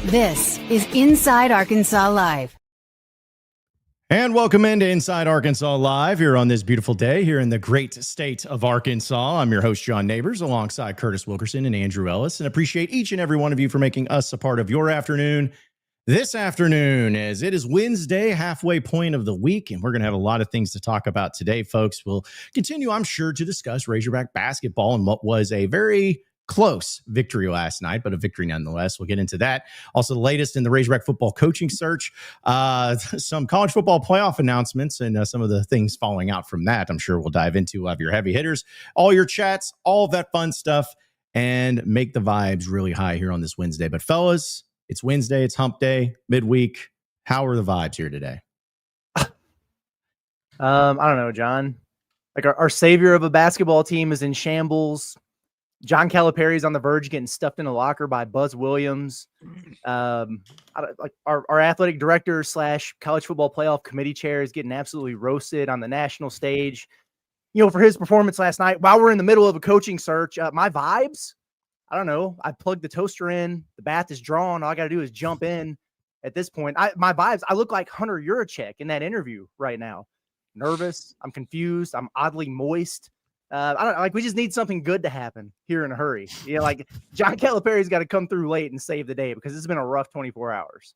This is Inside Arkansas Live. And welcome into Inside Arkansas Live here on this beautiful day here in the great state of Arkansas. I'm your host, John Neighbors, alongside Curtis Wilkerson and Andrew Ellis, and appreciate each and every one of you for making us a part of your afternoon this afternoon, as it is Wednesday, halfway point of the week, and we're going to have a lot of things to talk about today, folks. We'll continue, I'm sure, to discuss Razorback basketball and what was a very close victory last night, but a victory nonetheless. We'll get into that. Also, the latest in the Razorback football coaching search, some college football playoff announcements, and some of the things falling out from that. I'm sure we'll dive into. We'll have your heavy hitters, all your chats, all of that fun stuff, and make the vibes really high here on this Wednesday. But fellas, it's Wednesday, it's hump day, midweek. How are the vibes here today? I don't know, John. Like our savior of a basketball team is in shambles. John Calipari's on the verge of getting stuffed in a locker by Buzz Williams. Our athletic director / college football playoff committee chair is getting absolutely roasted on the national stage, for his performance last night. While we're in the middle of a coaching search, my vibes, I don't know. I plugged the toaster in. The bath is drawn. All I got to do is jump in at this point. My vibes, I look like Hunter Yurachek in that interview right now. Nervous. I'm confused. I'm oddly moist. We just need something good to happen here in a hurry. John Calipari's got to come through late and save the day because it's been a rough 24 hours.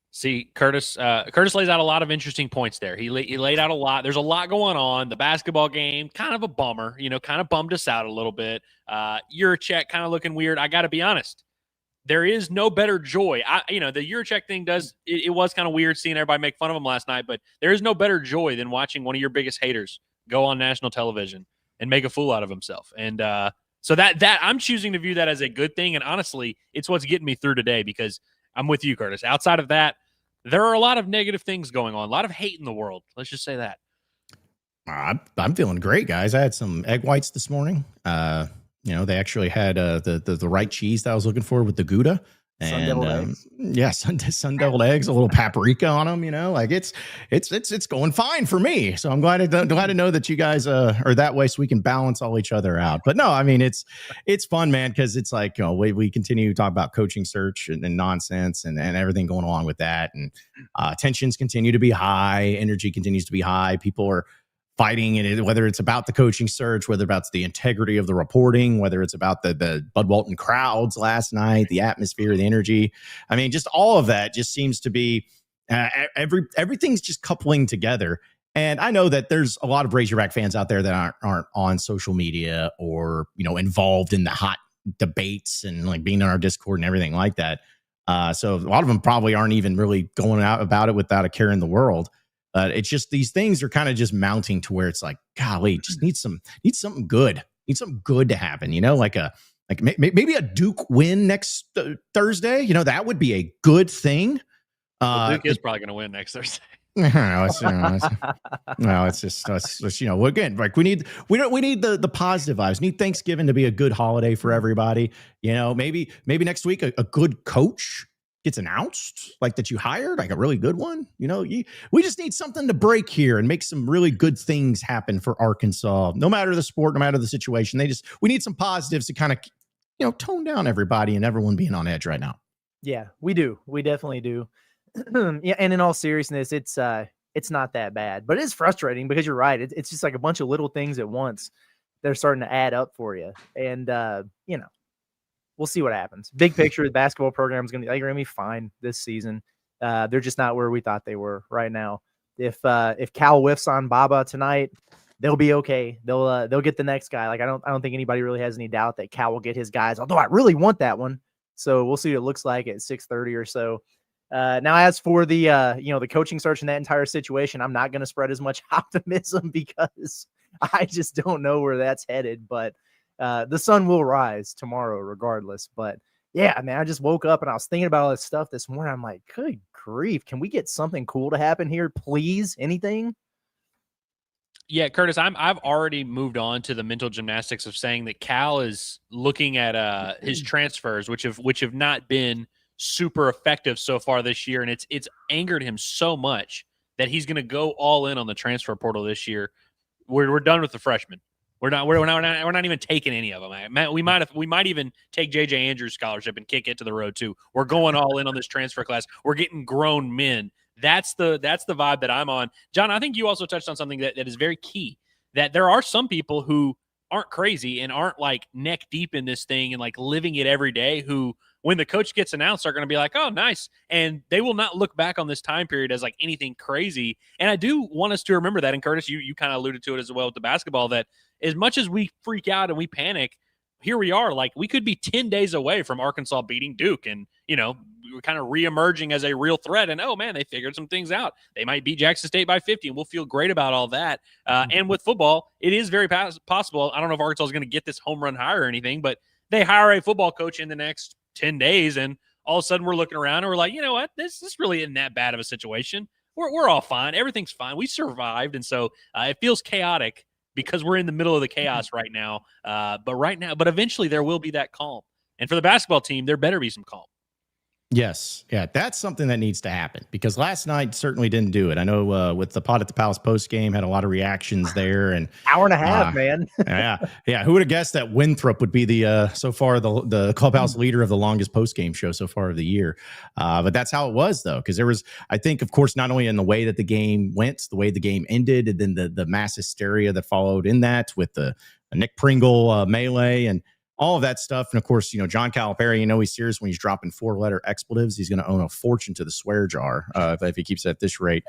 See, Curtis lays out a lot of interesting points there. He laid out a lot. There's a lot going on. The basketball game, kind of a bummer, kind of bummed us out a little bit. Yurachek kind of looking weird. I got to be honest. There is no better joy. The Yurachek thing it was kind of weird seeing everybody make fun of him last night, but there is no better joy than watching one of your biggest haters go on national television and make a fool out of himself. And so that I'm choosing to view that as a good thing. And honestly, it's what's getting me through today because I'm with you, Curtis. Outside of that, there are a lot of negative things going on, a lot of hate in the world. Let's just say that. I'm feeling great, guys. I had some egg whites this morning. They actually had the right cheese that I was looking for with the Gouda. And sun-deviled eggs, a little paprika on them, it's going fine for me. So I'm glad to know that you guys are that way so we can balance all each other out. But no, I mean, it's fun, man, because it's like, we continue to talk about coaching search and nonsense and everything going along with that. And tensions continue to be high. Energy continues to be high. People are fighting in it, whether it's about the coaching search, whether it's the integrity of the reporting, whether it's about the Bud Walton Crowds last night, the atmosphere, the energy. I mean, just all of that just seems to be everything's just coupling together. And I know that there's a lot of Razorback fans out there that aren't on social media or, involved in the hot debates and like being on our Discord and everything like that. So a lot of them probably aren't even really going out about it without a care in the world. It's just these things are kind of just mounting to where it's like, golly, just need something good. Need something good to happen, maybe a Duke win next Thursday. That would be a good thing. Duke is probably going to win next Thursday. It's just again, like we need the positive vibes. We need Thanksgiving to be a good holiday for everybody. Maybe next week a good coach gets announced, like that you hired, like a really good one. We just need something to break here and make some really good things happen for Arkansas. No matter the sport, no matter the situation, we need some positives to kind of, tone down everybody and everyone being on edge right now. Yeah, we do. We definitely do. Yeah, and in all seriousness, it's not that bad, but it is frustrating because you're right. It's just like a bunch of little things at once. They're starting to add up for you, and we'll see what happens. Big picture, the basketball program is going to be fine this season. They're just not where we thought they were right now. If Cal whiffs on Baba tonight, they'll be okay. They'll get the next guy. Like I don't think anybody really has any doubt that Cal will get his guys. Although I really want that one. So we'll see what it looks like at 6:30 or so. Now, as for the the coaching search and that entire situation, I'm not going to spread as much optimism because I just don't know where that's headed. But the sun will rise tomorrow regardless. But yeah, man, I just woke up and I was thinking about all this stuff this morning. I'm like, good grief. Can we get something cool to happen here? Please? Anything? Yeah, Curtis, I've already moved on to the mental gymnastics of saying that Cal is looking at his transfers, which have not been super effective so far this year. And it's angered him so much that he's going to go all in on the transfer portal this year. We're done with the freshmen. We're not even taking any of them. We might even take JJ Andrews' scholarship and kick it to the road too. We're going all in on this transfer class. We're getting grown men. That's the vibe that I'm on. John, I think you also touched on something that is very key, that there are some people who aren't crazy and aren't like neck deep in this thing and like living it every day, who when the coach gets announced are going to be like, oh, nice. And they will not look back on this time period as like anything crazy. And I do want us to remember that. And Curtis, you kind of alluded to it as well with the basketball, that as much as we freak out and we panic, here we are, like we could be 10 days away from Arkansas beating Duke. And, we're kind of reemerging as a real threat. And, oh man, they figured some things out. They might beat Jackson State by 50 and we'll feel great about all that. And with football, it is very possible. I don't know if Arkansas is going to get this home run hire or anything, but they hire a football coach in the next 10 days. And all of a sudden we're looking around and we're like, you know what, this really isn't that bad of a situation. We're all fine. Everything's fine. We survived. And so it feels chaotic because we're in the middle of the chaos right now. But eventually there will be that calm. And for the basketball team, there better be some calm. Yes. Yeah. That's something that needs to happen, because last night certainly didn't do it. I know with the Pot at the Palace post game had a lot of reactions there, and hour and a half, man. Yeah. Who would have guessed that Winthrop would be the so far the clubhouse leader of the longest post game show so far of the year. But that's how it was, though, because there was, I think, of course, not only in the way that the game went, the way the game ended, and then the mass hysteria that followed in that with the Nick Pringle melee and all of that stuff. And of course, John Calipari, he's serious when he's dropping 4-letter expletives. He's going to own a fortune to the swear jar if he keeps it at this rate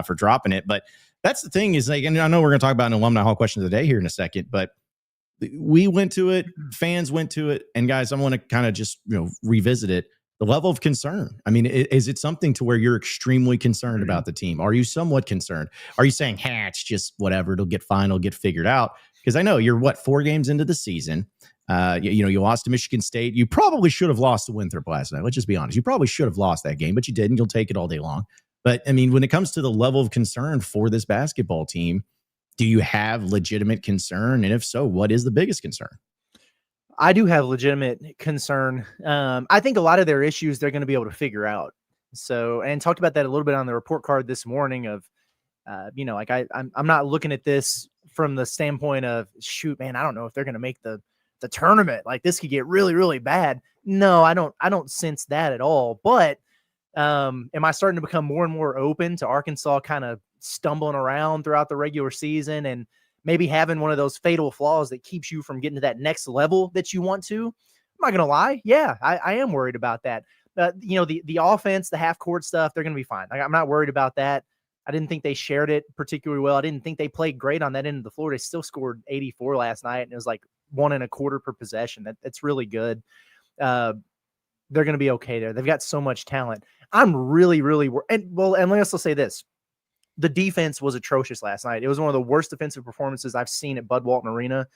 for dropping it. But that's the thing is, like, and I know we're going to talk about an alumni hall question of the day here in a second, but we went to it, fans went to it. And guys, I want to kind of just, revisit it. The level of concern. I mean, is it something to where you're extremely concerned about the team? Are you somewhat concerned? Are you saying, it's just whatever, it'll get fine, it'll get figured out? Because I know you're 4 games into the season. You lost to Michigan State. You probably should have lost to Winthrop last night. Let's just be honest. You probably should have lost that game, but you didn't. You'll take it all day long. But I mean, when it comes to the level of concern for this basketball team, do you have legitimate concern? And if so, what is the biggest concern? I do have legitimate concern. I think a lot of their issues they're going to be able to figure out. So, and talked about that a little bit on the report card this morning of, I'm not looking at this from the standpoint of, shoot, man, I don't know if they're going to make the tournament. Like, this could get really, really bad. No, I don't sense that at all. But am I starting to become more and more open to Arkansas kind of stumbling around throughout the regular season and maybe having one of those fatal flaws that keeps you from getting to that next level that you want to? I'm not going to lie. Yeah, I am worried about that. The offense, the half court stuff, they're going to be fine. I'm not worried about that. I didn't think they shared it particularly well. I didn't think they played great on that end of the floor. They still scored 84 last night, and it was like 1.25 per possession. That's really good. They're going to be okay there. They've got so much talent. I'm really, really and let me also say this. The defense was atrocious last night. It was one of the worst defensive performances I've seen at Bud Walton Arena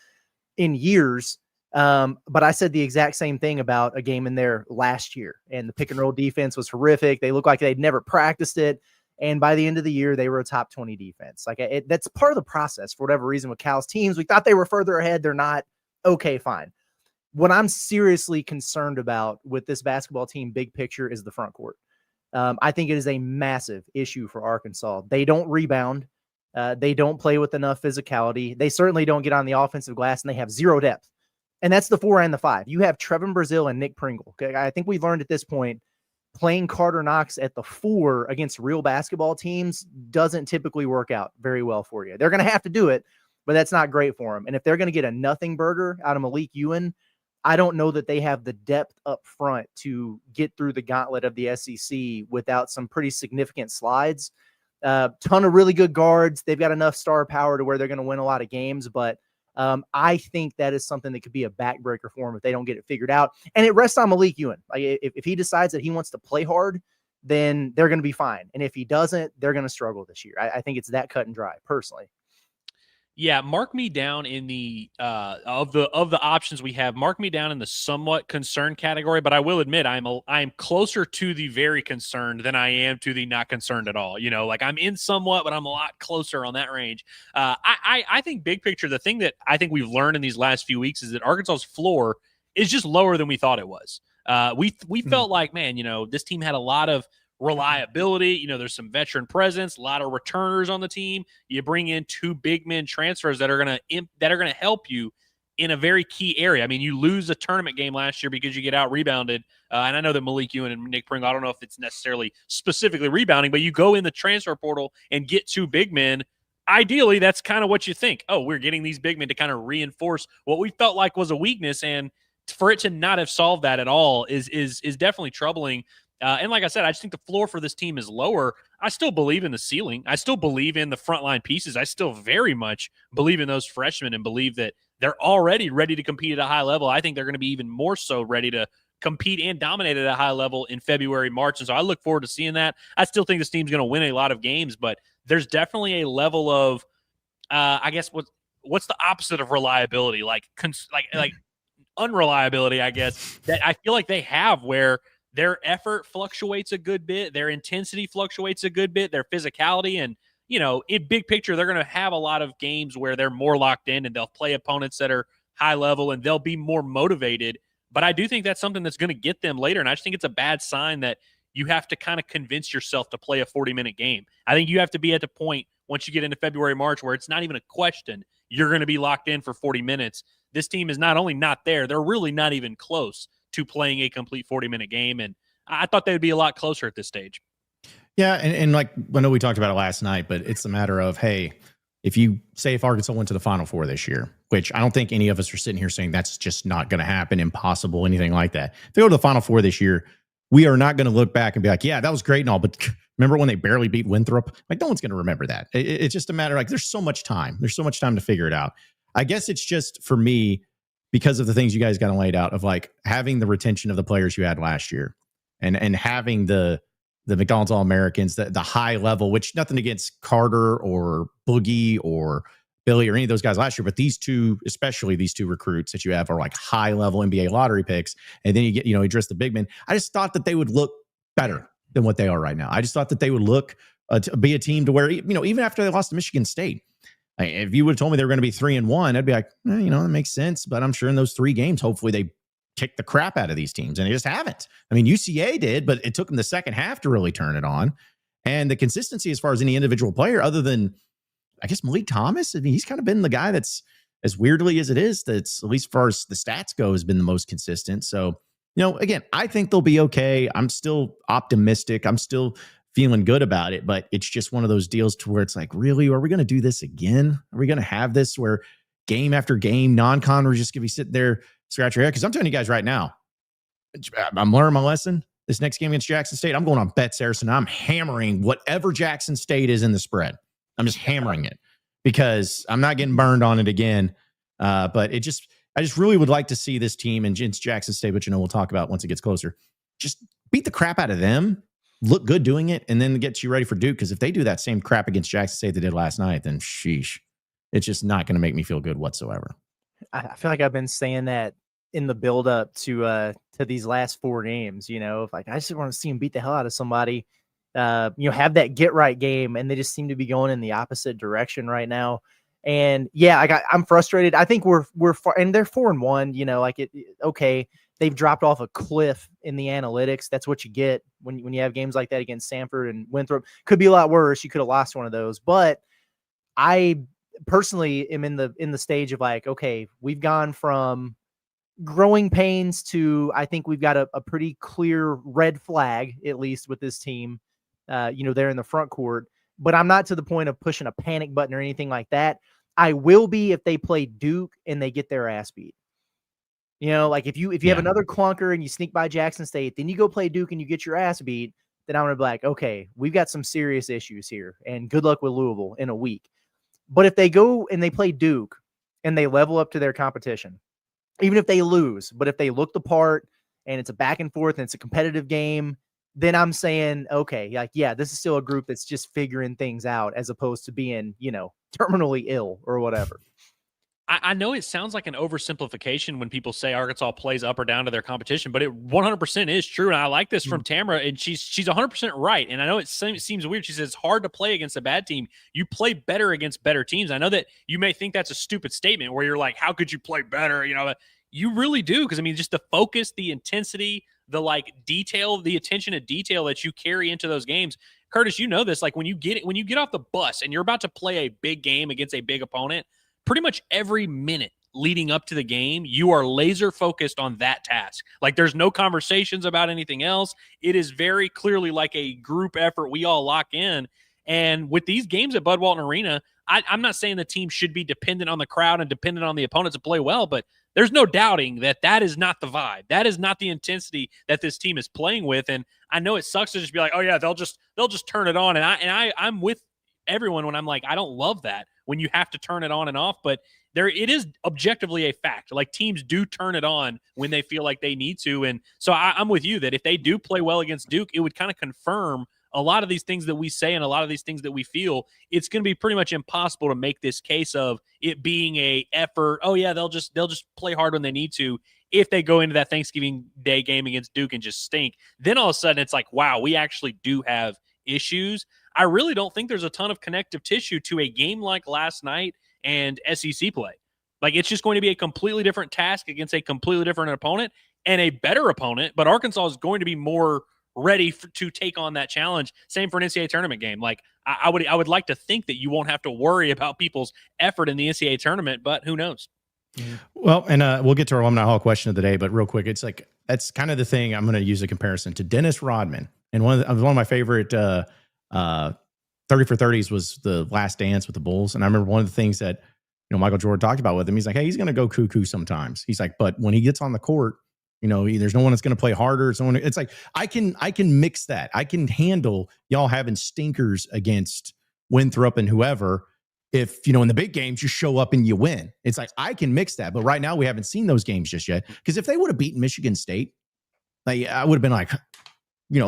in years. But I said the exact same thing about a game in there last year, and the pick and roll defense was horrific. They looked like they'd never practiced it. And by the end of the year, they were a top 20 defense. Like, that's part of the process for whatever reason with Cal's teams. We thought they were further ahead. They're not. Okay, fine. What I'm seriously concerned about with this basketball team, big picture, is the front court. I think it is a massive issue for Arkansas. They don't rebound. They don't play with enough physicality. They certainly don't get on the offensive glass, and they have zero depth. And that's the 4 and the 5. You have Trevin Brazile and Nick Pringle. I think we've learned at this point, playing Carter Knox at the 4 against real basketball teams doesn't typically work out very well for you. They're going to have to do it, but that's not great for them. And if they're going to get a nothing burger out of Malik Ewan, I don't know that they have the depth up front to get through the gauntlet of the SEC without some pretty significant slides. Ton of really good guards. They've got enough star power to where they're going to win a lot of games, but I think that is something that could be a backbreaker for them if they don't get it figured out. And it rests on Malik Ewan. Like, if he decides that he wants to play hard, then they're going to be fine. And if he doesn't, they're going to struggle this year. I think it's that cut and dry, personally. Yeah, mark me down in the of the options we have. Mark me down in the somewhat concerned category, but I will admit I'm closer to the very concerned than I am to the not concerned at all. Like, I'm in somewhat, but I'm a lot closer on that range. I think big picture, the thing that I think we've learned in these last few weeks is that Arkansas's floor is just lower than we thought it was. We felt like, man, this team had a lot of reliability. You know, there's some veteran presence, a lot of returners on the team. You bring in 2 big men transfers that are going to help you in a very key area. I mean, you lose a tournament game last year because you get out rebounded. And I know that Malik Ewan and Nick Pringle, I don't know if it's necessarily specifically rebounding, but you go in the transfer portal and get 2 big men. Ideally, that's kind of what you think. Oh, we're getting these big men to kind of reinforce what we felt like was a weakness. And for it to not have solved that at all is definitely troubling. And like I said, I just think the floor for this team is lower. I still believe in the ceiling. I still believe in the frontline pieces. I still very much believe in those freshmen and believe that they're already ready to compete at a high level. I think they're going to be even more so ready to compete and dominate at a high level in February, March. And so I look forward to seeing that. I still think this team's going to win a lot of games, but there's definitely a level of, I guess, what's the opposite of reliability? Like unreliability, I guess, that I feel like they have, where their effort fluctuates a good bit, their intensity fluctuates a good bit, their physicality, and, you know, in big picture, they're going to have a lot of games where they're more locked in and they'll play opponents that are high level and they'll be more motivated. But I do think that's something that's going to get them later. And I just think it's a bad sign that you have to kind of convince yourself to play a 40-minute game. I think you have to be at the point once you get into February, March, where it's not even a question. You're going to be locked in for 40 minutes. This team is not only not there, they're really not even close to playing a complete 40-minute game. And I thought they would be a lot closer at this stage. Yeah. And like, I know we talked about it last night, but it's a matter of, hey, if Arkansas went to the Final Four this year, which I don't think any of us are sitting here saying that's just not going to happen, impossible, anything like that. If they go to the Final Four this year, we are not going to look back and be like, yeah, that was great and all, but remember when they barely beat Winthrop? Like, no one's going to remember that. It's just a matter of, like, there's so much time. There's so much time to figure it out. I guess it's just, for me, because of the things you guys got laid out, of like having the retention of the players you had last year and having the McDonald's All-Americans, the high level, which nothing against Carter or Boogie or Billy or any of those guys last year, but these two, especially these 2 recruits that you have, are like high level NBA lottery picks. And then you get, address the big men. I just thought that they would look better than what they are right now. I just thought that they would look to be a team to where, even after they lost to Michigan State, like, if you would have told me they were going to be 3-1, I'd be like, that makes sense. But I'm sure in those 3 games, hopefully they kick the crap out of these teams, and they just haven't. I mean, UCA did, but it took them the second half to really turn it on. And the consistency as far as any individual player, other than, I guess, Malik Thomas, I mean, he's kind of been the guy that's, as weirdly as it is, that's, at least as far as the stats go, has been the most consistent. So, again, I think they'll be okay. I'm still optimistic. I'm still feeling good about it, but it's just one of those deals to where it's like, really, are we going to do this again? Are we going to have this where game after game, non-con, we're just going to be sitting there, scratch your head? Because I'm telling you guys right now, I'm learning my lesson. This next game against Jackson State, I'm going on Bet Saracen. I'm hammering whatever Jackson State is in the spread. I'm just hammering it because I'm not getting burned on it again. But I just really would like to see this team against Jackson State, which we'll talk about once it gets closer. Just beat the crap out of them, look good doing it, and then get you ready for Duke. Because if they do that same crap against Jackson State they did last night, then sheesh, it's just not going to make me feel good whatsoever. I feel like I've been saying that in the build up to these last 4 games, if like, I just want to see them beat the hell out of somebody, have that get right game. And they just seem to be going in the opposite direction right now. And yeah, I'm frustrated. I think we're far, and they're 4-1, okay. They've dropped off a cliff in the analytics. That's what you get when you have games like that against Samford and Winthrop. Could be a lot worse. You could have lost one of those, but I personally am in the stage of like, okay, we've gone from growing pains to, I think we've got a pretty clear red flag, at least with this team, there in the front court, but I'm not to the point of pushing a panic button or anything like that. I will be if they play Duke and they get their ass beat. Like if you have another clunker and you sneak by Jackson State, then you go play Duke and you get your ass beat, then I'm going to be like, okay, we've got some serious issues here, and good luck with Louisville in a week. But if they go and they play Duke and they level up to their competition, even if they lose, but if they look the part and it's a back and forth and it's a competitive game, then I'm saying, okay, like, yeah, this is still a group that's just figuring things out as opposed to being, terminally ill or whatever. I know it sounds like an oversimplification when people say Arkansas plays up or down to their competition, but it 100% is true. And I like this from Tamara, and she's 100% right. And I know it seems weird. She says it's hard to play against a bad team. You play better against better teams. I know that you may think that's a stupid statement where you're like, how could you play better? But you really do. Because, I mean, just the focus, the intensity, the like detail, the attention to detail that you carry into those games. Curtis, you know this, like when you get off the bus and you're about to play a big game against a big opponent, pretty much every minute leading up to the game, you are laser focused on that task. Like there's no conversations about anything else. It is very clearly like a group effort. We all lock in. And with these games at Bud Walton Arena, I'm not saying the team should be dependent on the crowd and dependent on the opponents to play well, but there's no doubting that is not the vibe. That is not the intensity that this team is playing with. And I know it sucks to just be like, oh yeah, they'll just turn it on. And I'm with everyone when I'm like, I don't love that when you have to turn it on and off, but it is objectively a fact. Like teams do turn it on when they feel like they need to. And so I'm with you that if they do play well against Duke, it would kind of confirm a lot of these things that we say and a lot of these things that we feel. It's going to be pretty much impossible to make this case of it being a effort. Oh yeah, they'll just play hard when they need to. If they go into that Thanksgiving Day game against Duke and just stink, then all of a sudden it's like, wow, we actually do have issues. I really don't think there's a ton of connective tissue to a game like last night and SEC play. Like it's just going to be a completely different task against a completely different opponent and a better opponent, but Arkansas is going to be more ready to take on that challenge. Same for an NCAA tournament game. Like I would like to think that you won't have to worry about people's effort in the NCAA tournament, but who knows? Well, and we'll get to our alumni hall question of the day, but real quick, it's like, that's kind of the thing. I'm going to use a comparison to Dennis Rodman. And one of my favorite 30 for 30s was the Last Dance with the Bulls. And I remember one of the things that, Michael Jordan talked about with him, he's like, hey, he's going to go cuckoo sometimes. He's like, but when he gets on the court, there's no one that's going to play harder. It's like, I can mix that. I can handle y'all having stinkers against Winthrop and whoever. If, in the big games, you show up and you win. It's like, I can mix that. But right now we haven't seen those games just yet. Because if they would have beaten Michigan State, like, I would have been like,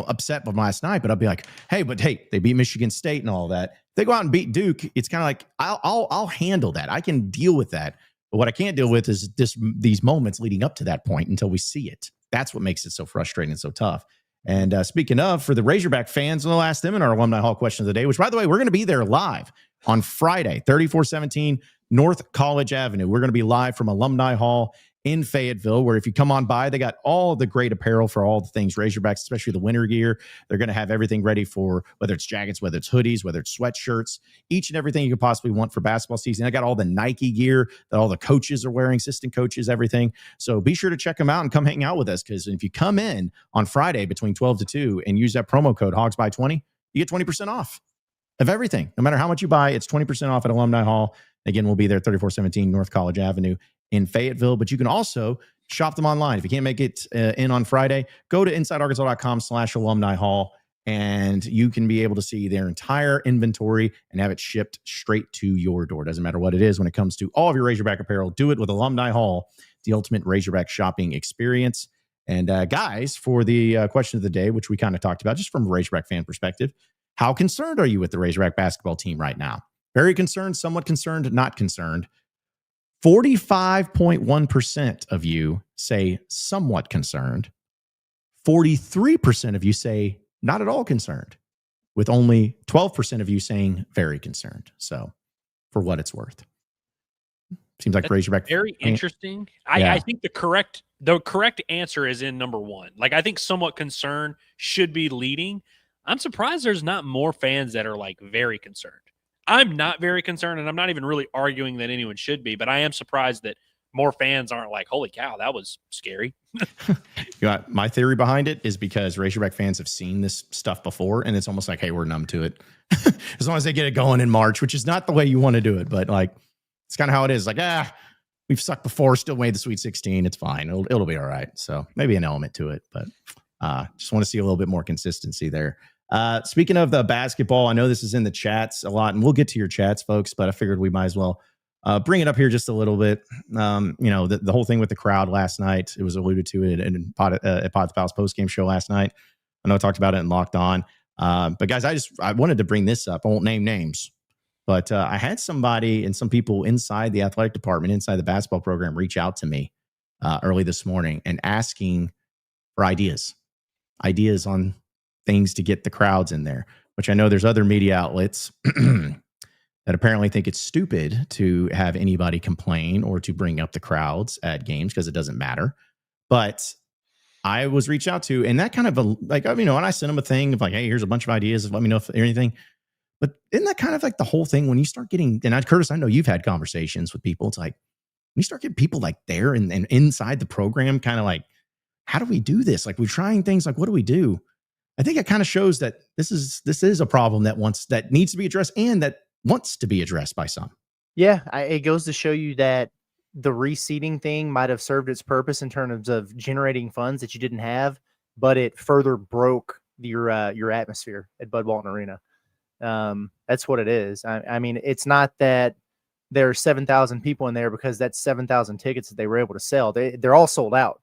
upset from last night, but I'd be like, hey, they beat Michigan State and all that. If they go out and beat Duke, it's kind of like, I'll handle that. I can deal with that. But what I can't deal with is these moments leading up to that point until we see it. That's what makes it so frustrating and so tough. And speaking of, for the Razorback fans, we'll ask them in our alumni hall question of the day, which, by the way, we're going to be there live on Friday, 3417 North College Avenue. We're going to be live from Alumni Hall in Fayetteville, where if you come on by, they got all the great apparel for all the things Razorbacks, especially the winter gear. They're going to have everything ready for whether it's jackets, whether it's hoodies, whether it's sweatshirts, each and everything you could possibly want for basketball season. I got all the Nike gear that all the coaches are wearing, assistant coaches, everything. So be sure to check them out and come hang out with us, because if you come in on Friday between 12 to 2 and use that promo code HOGSBY20, you get 20% off of everything. No matter how much you buy, it's 20% off at Alumni Hall. Again, we'll be there 3417 North College Avenue in Fayetteville, but you can also shop them online. If you can't make it in on Friday, go to InsideArkansas.com/alumni hall, and you can be able to see their entire inventory and have it shipped straight to your door. Doesn't matter what it is when it comes to all of your Razorback apparel. Do it with Alumni Hall, the ultimate Razorback shopping experience. And guys, for the question of the day, which we kind of talked about just from a Razorback fan perspective, how concerned are you with the Razorback basketball team right now? Very concerned, somewhat concerned, not concerned. 45.1% of you say somewhat concerned. 43% of you say not at all concerned, with only 12% of you saying very concerned. So, for what it's worth, seems like Razorback. Very interesting. I think the correct answer is in number one. Like, I think somewhat concerned should be leading. I'm surprised there's not more fans that are like very concerned. I'm not very concerned, and I'm not even really arguing that anyone should be, but I am surprised that more fans aren't like, holy cow, that was scary. My theory behind it is because Razorback fans have seen this stuff before, and it's almost like, hey, we're numb to it. As long as they get it going in March, which is not the way you want to do it, but like, it's kind of how it is. Like, we've sucked before, still made the Sweet 16. It's fine. It'll be all right. So maybe an element to it, but just want to see a little bit more consistency there. Speaking of the basketball, I know this is in the chats a lot, and we'll get to your chats, folks, but I figured we might as well bring it up here just a little bit. The whole thing with the crowd last night, it was alluded to in Pod the Palace postgame show last night. I know I talked about it in Locked On. But guys, I wanted to bring this up. I won't name names, but I had somebody and some people inside the athletic department, inside the basketball program, reach out to me early this morning and asking for ideas on things to get the crowds in there, which I know there's other media outlets that apparently think it's stupid to have anybody complain or to bring up the crowds at games because it doesn't matter. But I was reached out to, and that kind of like, you know, and I sent them a thing of like, hey, here's a bunch of ideas. Let me know if anything. But isn't that kind of like the whole thing when you start getting, and Curtis, I know you've had conversations with people. It's like, when you start getting people like there and inside the program, kind of like, how do we do this? Like we're trying things like, what do we do? I think it kind of shows that this is a problem that needs to be addressed and that wants to be addressed by some. Yeah, it goes to show you that the reseeding thing might have served its purpose in terms of generating funds that you didn't have, but it further broke your atmosphere at Bud Walton Arena. That's what it is. I mean, it's not that there are 7,000 people in there because that's 7,000 tickets that they were able to sell. They're all sold out.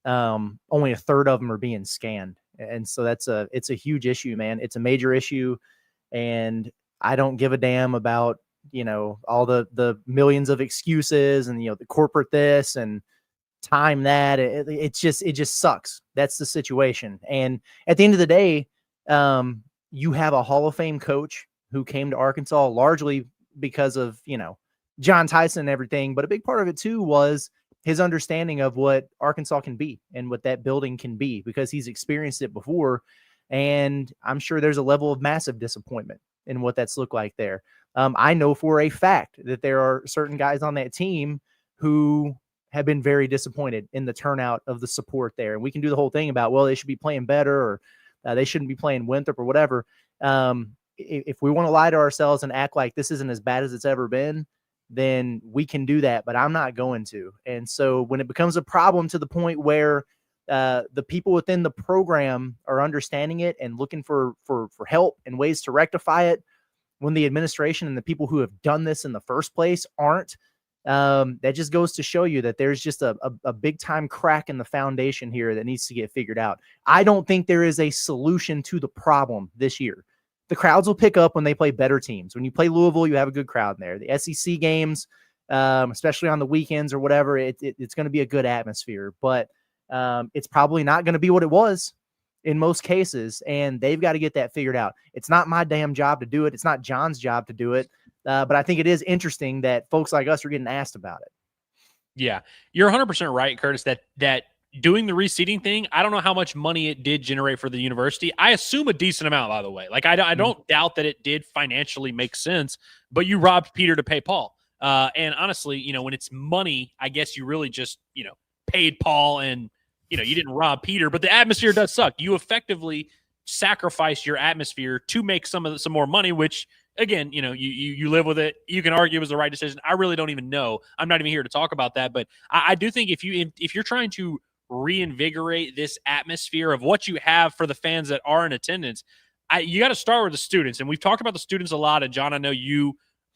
Only a third of them are being scanned. And so it's a huge issue, man. It's a major issue. And I don't give a damn about, you know, all the millions of excuses and, you know, the corporate this and time that it just sucks. That's the situation. And at the end of the day, you have a Hall of Fame coach who came to Arkansas largely because of, you know, John Tyson and everything. But a big part of it too was his understanding of what Arkansas can be and what that building can be, because he's experienced it before. And I'm sure there's a level of massive disappointment in what that's looked like there. I know for a fact that there are certain guys on that team who have been very disappointed in the turnout of the support there. And we can do the whole thing about, well, they should be playing better, or they shouldn't be playing Winthrop or whatever. If we want to lie to ourselves and act like this isn't as bad as it's ever been, then we can do that, but I'm not going to. And so when it becomes a problem to the point where the people within the program are understanding it and looking for help and ways to rectify it, when the administration and the people who have done this in the first place aren't, that just goes to show you that there's just a big time crack in the foundation here that needs to get figured out. I don't think there is a solution to the problem this year. The crowds will pick up when they play better teams. When you play Louisville, you have a good crowd in there. The SEC games, especially on the weekends or whatever, it's going to be a good atmosphere, but it's probably not going to be what it was in most cases, and they've got to get that figured out. It's not my damn job to do it. It's not John's job to do it. But I think it is interesting that folks like us are getting asked about it. Yeah, you're 100% right, Curtis, that doing the reseeding thing, I don't know how much money it did generate for the university. I assume a decent amount, by the way. Like, I don't doubt that it did financially make sense, but you robbed Peter to pay Paul. And honestly, you know, when it's money, I guess you really just, you know, paid Paul and, you know, you didn't rob Peter, but the atmosphere does suck. You effectively sacrifice your atmosphere to make some more money, which, again, you know, you live with it. You can argue it was the right decision. I really don't even know. I'm not even here to talk about that. But I do think if you're trying to reinvigorate this atmosphere of what you have for the fans that are in attendance, you got to start with the students. And we've talked about the students a lot. And John, I know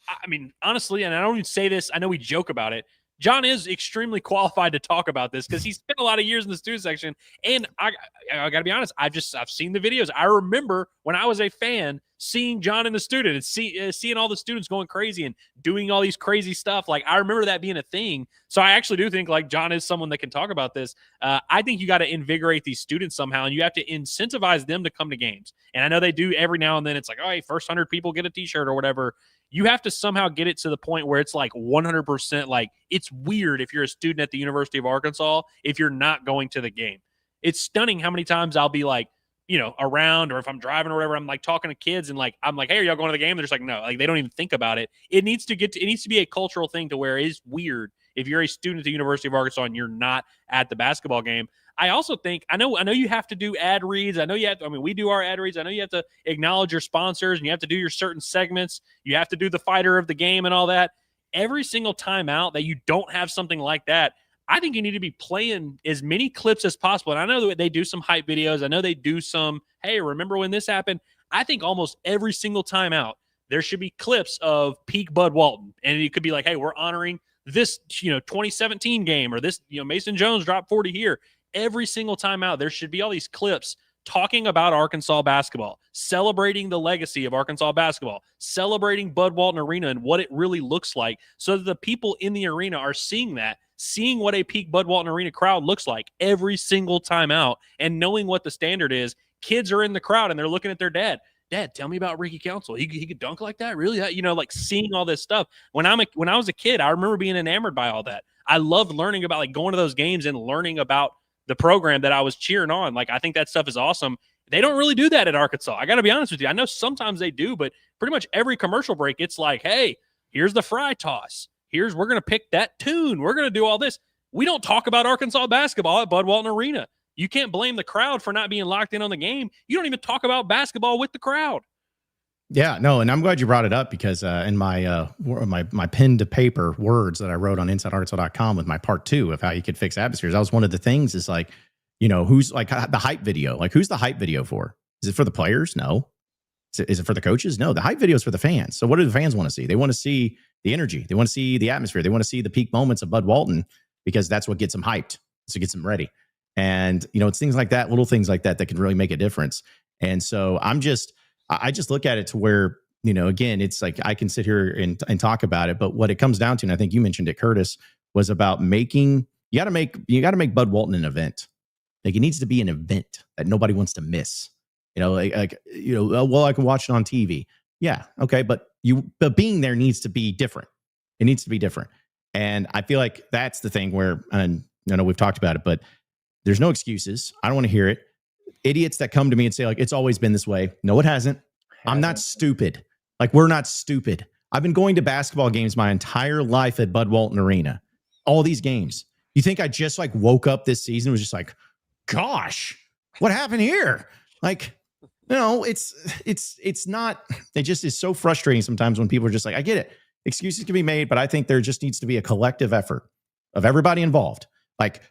I mean, honestly, and I don't even say this, I know we joke about it, John is extremely qualified to talk about this because he spent a lot of years in the student section. And I got to be honest, I've seen the videos. I remember when I was a fan seeing John in the student and seeing all the students going crazy and doing all these crazy stuff. Like, I remember that being a thing. So I actually do think like John is someone that can talk about this. I think you got to invigorate these students somehow, and you have to incentivize them to come to games. And I know they do every now and then. It's like, oh, hey, first 100 people get a t-shirt or whatever. You have to somehow get it to the point where it's like 100%. Like, it's weird if you're a student at the University of Arkansas if you're not going to the game. It's stunning how many times I'll be like, you know, around, or if I'm driving or whatever, I'm like talking to kids and like, I'm like, hey, are y'all going to the game? They're just like, no, like they don't even think about it. It needs to be a cultural thing to where it is weird if you're a student at the University of Arkansas and you're not at the basketball game. I also think, I know you have to do ad reads. I know you have to, I mean, we do our ad reads. I know you have to acknowledge your sponsors and you have to do your certain segments. You have to do the fighter of the game and all that. Every single time out that you don't have something like that, I think you need to be playing as many clips as possible. And I know that they do some hype videos. I know they do some, hey, remember when this happened? I think almost every single time out, there should be clips of peak Bud Walton. And it could be like, hey, we're honoring this, 2017 game, or this, Mason Jones dropped 40 here. Every single time out, there should be all these clips talking about Arkansas basketball, celebrating the legacy of Arkansas basketball, celebrating Bud Walton Arena and what it really looks like, so that the people in the arena are seeing what a peak Bud Walton Arena crowd looks like every single time out, and knowing what the standard is. Kids are in the crowd and they're looking at their dad. Dad, tell me about Ricky Council. He could dunk like that? Really? Like seeing all this stuff. When I was a kid, I remember being enamored by all that. I loved learning about, like, going to those games and learning about the program that I was cheering on. Like, I think that stuff is awesome. They don't really do that at Arkansas. I got to be honest with you. I know sometimes they do, but pretty much every commercial break, it's like, hey, here's the fry toss. We're going to pick that tune. We're going to do all this. We don't talk about Arkansas basketball at Bud Walton Arena. You can't blame the crowd for not being locked in on the game. You don't even talk about basketball with the crowd. Yeah, no, and I'm glad you brought it up because in my pen to paper words that I wrote on InsideArkansas.com with my part 2 of how you could fix atmospheres, that was one of the things is like, who's like the hype video? Like, who's the hype video for? Is it for the players? No. Is it for the coaches? No. The hype video is for the fans. So what do the fans want to see? They want to see the energy. They want to see the atmosphere. They want to see the peak moments of Bud Walton because that's what gets them hyped. So it gets them ready. And, it's things like that, little things like that can really make a difference. And so I just look at it to where, again, it's like I can sit here and talk about it, but what it comes down to, and I think you mentioned it, Curtis, was about you got to make Bud Walton an event. Like, it needs to be an event that nobody wants to miss. Well, I can watch it on TV. Yeah, okay, but being there needs to be different. It needs to be different. And I feel like that's the thing where, and I know we've talked about it, but there's no excuses. I don't want to hear it. Idiots that come to me and say, like, it's always been this way. No, it hasn't. I'm not stupid. Like, we're not stupid. I've been going to basketball games my entire life at Bud Walton Arena. All these games. You think I just like woke up this season and was just like, gosh, what happened here? Like, it's not, it just is so frustrating sometimes when people are just like, I get it. Excuses can be made, but I think there just needs to be a collective effort of everybody involved. Like,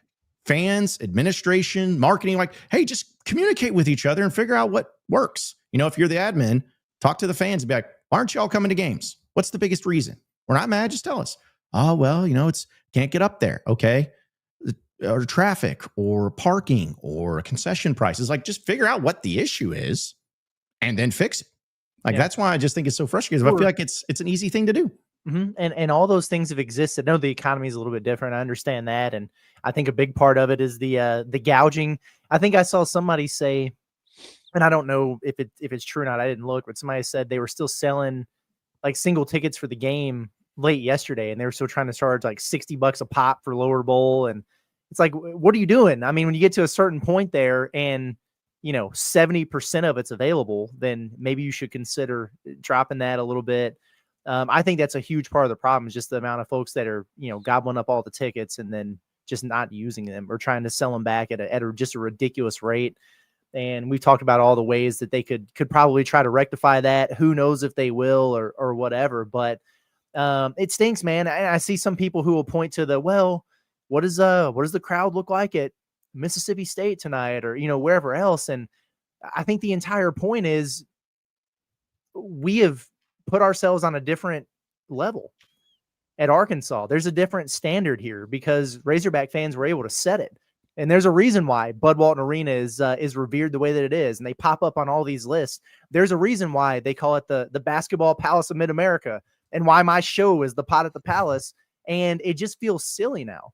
fans, administration, marketing, like, hey, just communicate with each other and figure out what works. If you're the admin, talk to the fans and be like, why aren't y'all coming to games? What's the biggest reason? We're not mad. Just tell us. Oh, well, it's can't get up there. Okay. Or traffic or parking or concession prices. Like, just figure out what the issue is and then fix it. Like, that's why I just think it's so frustrating. I feel like it's an easy thing to do. Mm-hmm. And all those things have existed. I know the economy is a little bit different. I understand that. And I think a big part of it is the gouging. I think I saw somebody say, and I don't know if it's true or not, I didn't look, but somebody said they were still selling like single tickets for the game late yesterday. And they were still trying to charge like $60 a pop for lower bowl. And it's like, what are you doing? I mean, when you get to a certain point there and, 70% of it's available, then maybe you should consider dropping that a little bit. I think that's a huge part of the problem is just the amount of folks that are, gobbling up all the tickets and then just not using them or trying to sell them back at just a ridiculous rate. And we've talked about all the ways that they could probably try to rectify that. Who knows if they will or whatever, but it stinks, man. I see some people who will point to what does the crowd look like at Mississippi State tonight or, wherever else. And I think the entire point is we have put ourselves on a different level at Arkansas. There's a different standard here because Razorback fans were able to set it. And there's a reason why Bud Walton Arena is revered the way that it is. And they pop up on all these lists. There's a reason why they call it the Basketball Palace of Mid-America and why my show is the Pot at the Palace. And it just feels silly now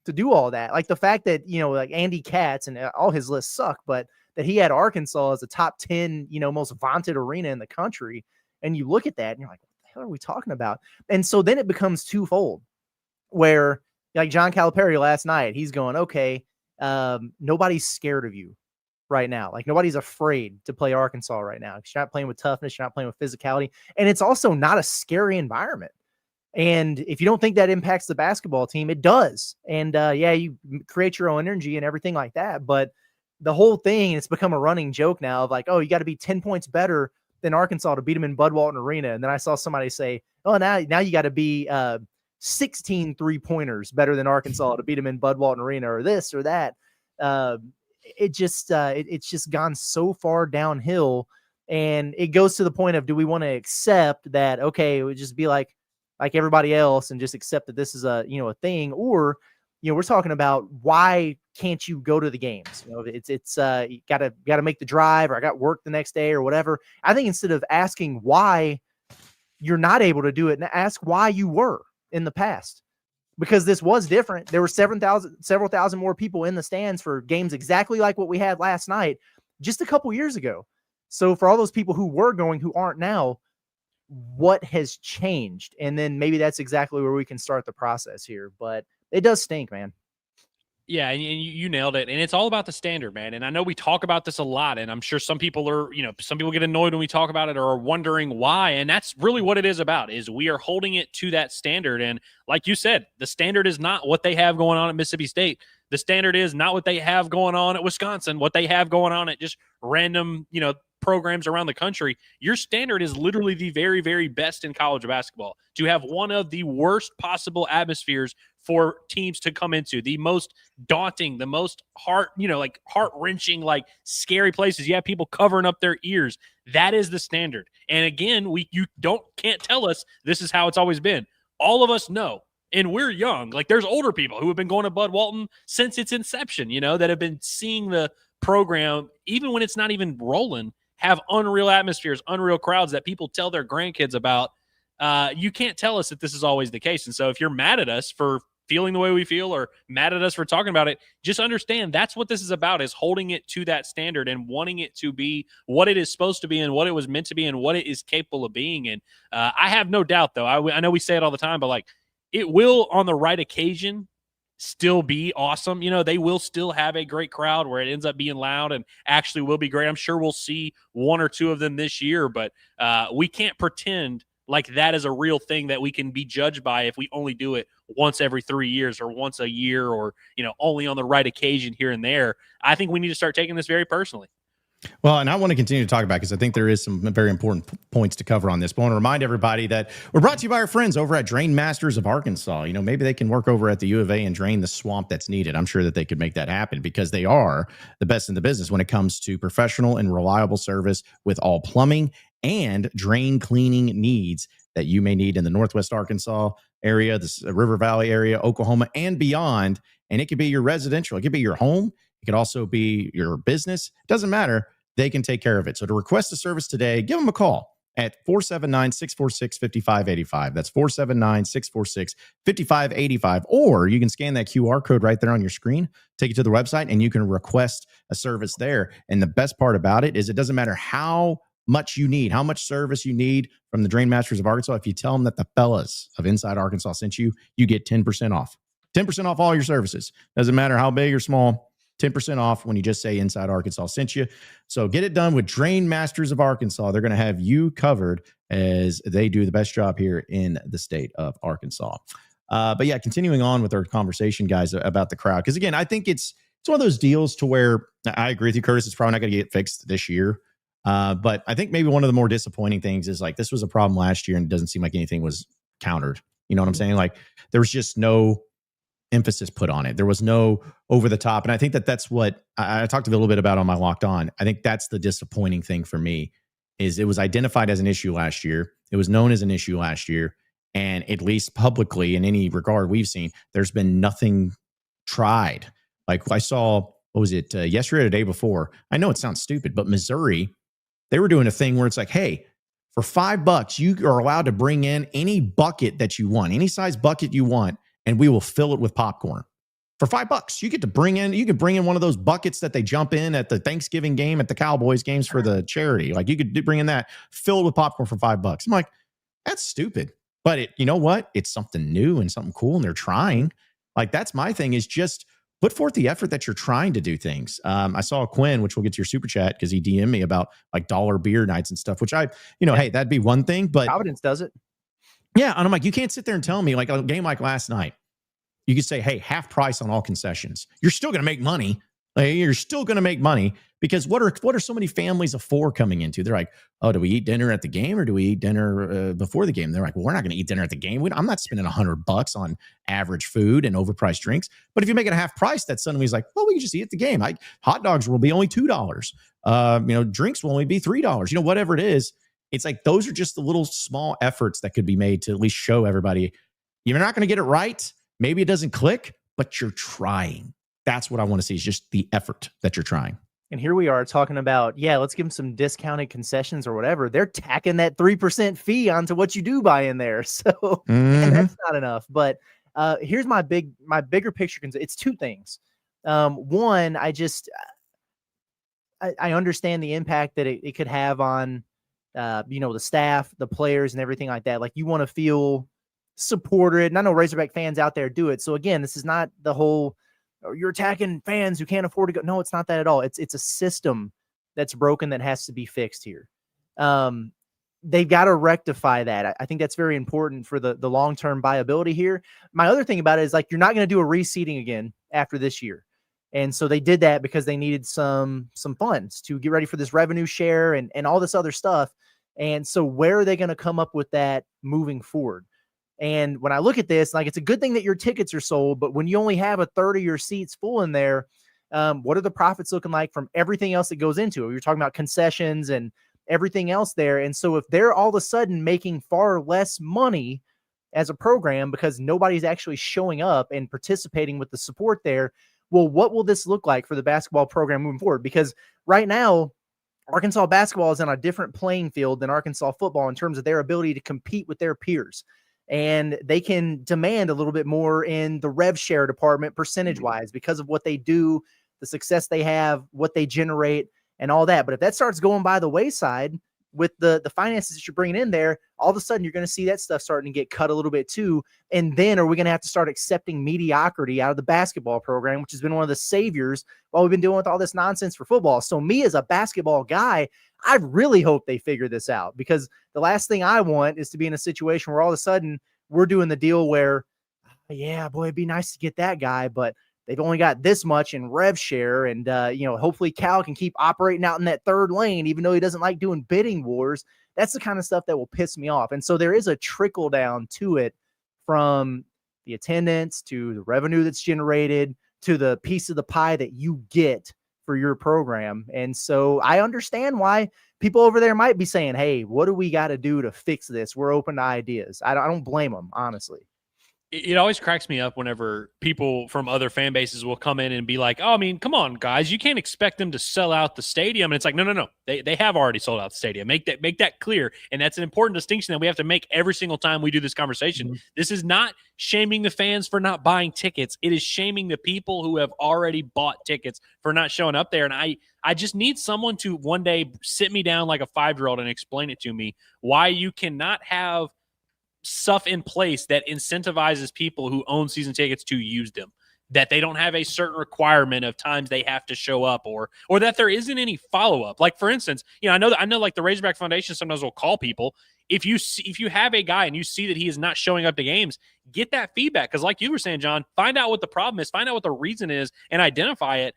to do all that. Like the fact that, like Andy Katz and all his lists suck, but that he had Arkansas as a top 10, most vaunted arena in the country. And you look at that and you're like, what the hell are we talking about? And so then it becomes twofold where like John Calipari last night, he's going, okay, nobody's scared of you right now. Like nobody's afraid to play Arkansas right now. You're not playing with toughness. You're not playing with physicality. And it's also not a scary environment. And if you don't think that impacts the basketball team, it does. And you create your own energy and everything like that. But the whole thing, it's become a running joke now of like, oh, you got to be 10 points better than Arkansas to beat them in Bud Walton Arena. And then I saw somebody say, oh, now you got to be 16 3-pointers better than Arkansas to beat them in Bud Walton Arena or this or that. It's just gone so far downhill. And it goes to the point of, do we want to accept that, okay, it would just be like everybody else and just accept that this is a thing, or, we're talking about why can't you go to the games? It's you gotta make the drive, or I got work the next day or whatever. I think instead of asking why you're not able to do it, ask why you were in the past, because this was different. There were several thousand more people in the stands for games exactly like what we had last night, just a couple years ago. So for all those people who were going, who aren't now, what has changed? And then maybe that's exactly where we can start the process here, but it does stink, man. Yeah, and you nailed it. And it's all about the standard, man. And I know we talk about this a lot, and I'm sure some people get annoyed when we talk about it or are wondering why. And that's really what it is about, is we are holding it to that standard. And like you said, the standard is not what they have going on at Mississippi State. The standard is not what they have going on at Wisconsin, what they have going on at just random, programs around the country. Your standard is literally the very, very best in college basketball. To have one of the worst possible atmospheres for teams to come into, the most daunting, the most heart-wrenching, scary places. You have people covering up their ears. That is the standard. And again, you can't tell us this is how it's always been. All of us know. And we're young. There's older people who have been going to Bud Walton since its inception, that have been seeing the program, even when it's not even rolling, have unreal atmospheres, unreal crowds that people tell their grandkids about. You can't tell us that this is always the case. And so if you're mad at us for feeling the way we feel or mad at us for talking about it, just understand that's what this is about, is holding it to that standard and wanting it to be what it is supposed to be and what it was meant to be and what it is capable of being. And I have no doubt, though, I know we say it all the time, but it will, on the right occasion, still be awesome. They will still have a great crowd where it ends up being loud and actually will be great. I'm sure we'll see one or two of them this year, but we can't pretend like that is a real thing that we can be judged by if we only do it once every 3 years or once a year or, only on the right occasion here and there. I think we need to start taking this very personally. Well, and I want to continue to talk about, because I think there is some very important points to cover on this. But I want to remind everybody that we're brought to you by our friends over at Drain Masters of Arkansas. Maybe they can work over at the U of A and drain the swamp that's needed. I'm sure that they could make that happen, because they are the best in the business when it comes to professional and reliable service with all plumbing and drain cleaning needs that you may need in the Northwest Arkansas area, the River Valley area, Oklahoma, and beyond. And it could be your residential. It could be your home. It could also be your business. Doesn't matter. They can take care of it. So to request a service today, give them a call at 479-646-5585. That's 479-646-5585. Or you can scan that QR code right there on your screen, take it to the website, and you can request a service there. And the best part about it is it doesn't matter how much you need, how much service you need from the Drain Masters of Arkansas. If you tell them that the fellas of Inside Arkansas sent you, you get 10% off. 10% off all your services. Doesn't matter how big or small. 10% off when you just say Inside Arkansas sent you. So get it done with Drain Masters of Arkansas. They're going to have you covered as they do the best job here in the state of Arkansas. But yeah, continuing on with our conversation, guys, about the crowd. Because again, I think it's one of those deals to where I agree with you, Curtis. It's probably not going to get fixed this year. But I think maybe one of the more disappointing things is this was a problem last year and it doesn't seem like anything was countered. You know what I'm saying? There was just no emphasis put on it. There was no over the top. And I think that's what I talked a little bit about on my Locked On. I think that's the disappointing thing for me, is it was identified as an issue last year. It was known as an issue last year. And at least publicly, in any regard we've seen, there's been nothing tried. I saw, what was it, yesterday or the day before? I know it sounds stupid, but Missouri, they were doing a thing where it's hey, for $5, you are allowed to bring in any bucket that you want, any size bucket you want, and we will fill it with popcorn. For $5, you get to bring in one of those buckets that they jump in at the Thanksgiving game, at the Cowboys games for the charity. You could bring in that, filled with popcorn for $5. I'm that's stupid. But you know what? It's something new and something cool, and they're trying. That's my thing, is just put forth the effort that you're trying to do things. I saw Quinn, which we'll get to your super chat, because he DM'd me about dollar beer nights and stuff, which hey, that'd be one thing, but Providence does it. Yeah. And I'm you can't sit there and tell me a game like last night, you could say, hey, half price on all concessions. You're still going to make money. You're still going to make money, because what are so many families of four coming into? They're oh, do we eat dinner at the game or do we eat dinner before the game? They're well, we're not going to eat dinner at the game. I'm not spending $100 on average food and overpriced drinks. But if you make it a half price, that suddenly is well, we can just eat at the game. Hot dogs will be only $2. Drinks will only be $3. Whatever it is. It's those are just the little small efforts that could be made to at least show everybody you're not going to get it right. Maybe it doesn't click, but you're trying. That's what I want to see, is just the effort that you're trying. And here we are talking about, let's give them some discounted concessions or whatever. They're tacking that 3% fee onto what you do buy in there. So and that's not enough. But here's my bigger picture. It's two things. One, I understand the impact that it could have on the staff, the players, and everything like that. You want to feel supported. And I know Razorback fans out there do it. So again, this is not the whole or you're attacking fans who can't afford to go. No, it's not that at all. It's a system that's broken that has to be fixed here. They've got to rectify that. I think that's very important for the long-term viability here. My other thing about it is, like, you're not going to do a reseeding again after this year. And so they did that because they needed some funds to get ready for this revenue share and all this other stuff. And so where are they going to come up with that moving forward? And when I look at this, like, it's a good thing that your tickets are sold, but when you only have a third of your seats full in there, what are the profits looking like from everything else that goes into it? You're talking about concessions and everything else there. And so if they're all of a sudden making far less money as a program because nobody's actually showing up and participating with the support there, well, what will this look like for the basketball program moving forward? Because right now, Arkansas basketball is on a different playing field than Arkansas football in terms of their ability to compete with their peers. And they can demand a little bit more in the rev share department percentage-wise because of what they do, the success they have, what they generate, and all that. But if that starts going by the wayside with the finances that you're bringing in there, all of a sudden you're going to see that stuff starting to get cut a little bit too. And then are we going to have to start accepting mediocrity out of the basketball program, which has been one of the saviors while we've been dealing with all this nonsense for football. So me as a basketball guy, I really hope they figure this out, because the last thing I want is to be in a situation where all of a sudden we're doing the deal where, yeah, boy, it'd be nice to get that guy, but they've only got this much in rev share. And, hopefully Cal can keep operating out in that third lane, even though he doesn't like doing bidding wars. That's the kind of stuff that will piss me off. And so there is a trickle down to it, from the attendance to the revenue that's generated to the piece of the pie that you get for your program. And so I understand why people over there might be saying, hey, what do we got to do to fix this? We're open to ideas. I don't blame them, honestly. It always cracks me up whenever people from other fan bases will come in and be like, oh, I mean, come on, guys, you can't expect them to sell out the stadium. And it's like, no. They have already sold out the stadium. Make that clear. And that's an important distinction that we have to make every single time we do this conversation. Mm-hmm. This is not shaming the fans for not buying tickets. It is shaming the people who have already bought tickets for not showing up there. And I just need someone to one day sit me down like a 5-year-old and explain it to me, why you cannot have stuff in place that incentivizes people who own season tickets to use them, that they don't have a certain requirement of times they have to show up, or that there isn't any follow-up. Like, for instance, I know like the Razorback Foundation sometimes will call people. If you have a guy and you see that he is not showing up to games, get that feedback. Because like you were saying, John, find out what the problem is, find out what the reason is, and identify it.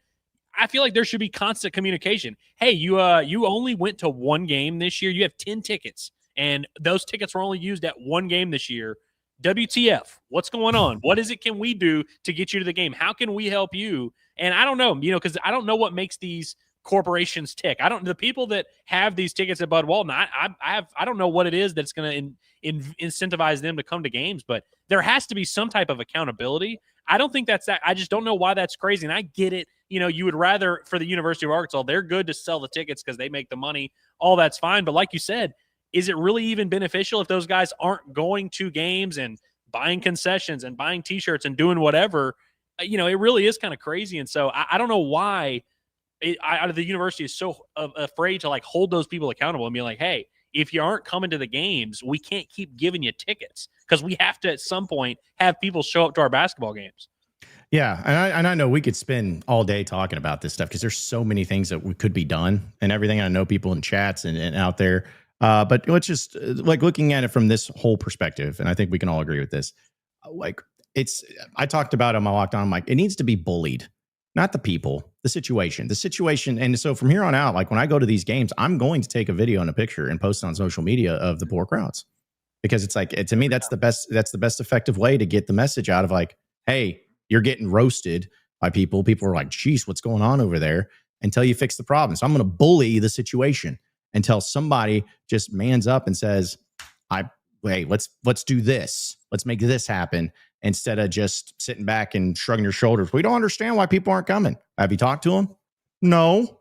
I feel like there should be constant communication. Hey, you only went to one game this year. You have 10 tickets. And those tickets were only used at one game this year. WTF? What's going on? What is it can we do to get you to the game? How can we help you? And I don't know, because I don't know what makes these corporations tick. The people that have these tickets at Bud Walton, I don't know what it is that's going to incentivize them to come to games, but there has to be some type of accountability. I don't think that's that. I just don't know why that's crazy. And I get it. You would rather, for the University of Arkansas, they're good to sell the tickets because they make the money. All that's fine. But like you said, is it really even beneficial if those guys aren't going to games and buying concessions and buying T-shirts and doing whatever? It really is kind of crazy. And so I don't know why the university is so afraid to like hold those people accountable and be like, hey, if you aren't coming to the games, we can't keep giving you tickets, because we have to at some point have people show up to our basketball games. Yeah, and I know we could spend all day talking about this stuff because there's so many things that could be done and everything. I know people in chats and out there. But let's just like looking at it from this whole perspective, and I think we can all agree with this. Like, I talked about on my lockdown, I'm like, it needs to be bullied, not the people, the situation. And so from here on out, like when I go to these games, I'm going to take a video and a picture and post it on social media of the poor crowds, because it's like, to me, that's the best effective way to get the message out of like, hey, you're getting roasted by people. People are like, geez, what's going on over there? Until you fix the problem. So I'm going to bully the situation until somebody just mans up and says, hey, let's do this. Let's make this happen, instead of just sitting back and shrugging your shoulders. We don't understand why people aren't coming. Have you talked to them? No.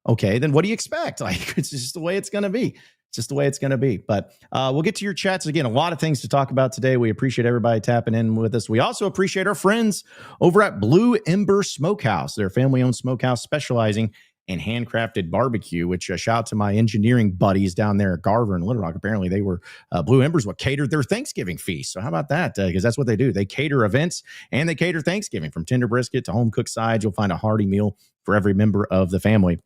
Okay, then what do you expect? Like, it's just the way it's going to be. It's just the way it's going to be. But we'll get to your chats. Again, a lot of things to talk about today. We appreciate everybody tapping in with us. We also appreciate our friends over at Blue Ember Smokehouse. They're a family-owned smokehouse specializing and handcrafted barbecue, which shout out to my engineering buddies down there at Garver and Little Rock. Apparently they were Blue Embers what catered their Thanksgiving feast. So how about that? Because that's what they do. They cater events and they cater Thanksgiving, from tender brisket to home cooked sides. You'll find a hearty meal for every member of the family.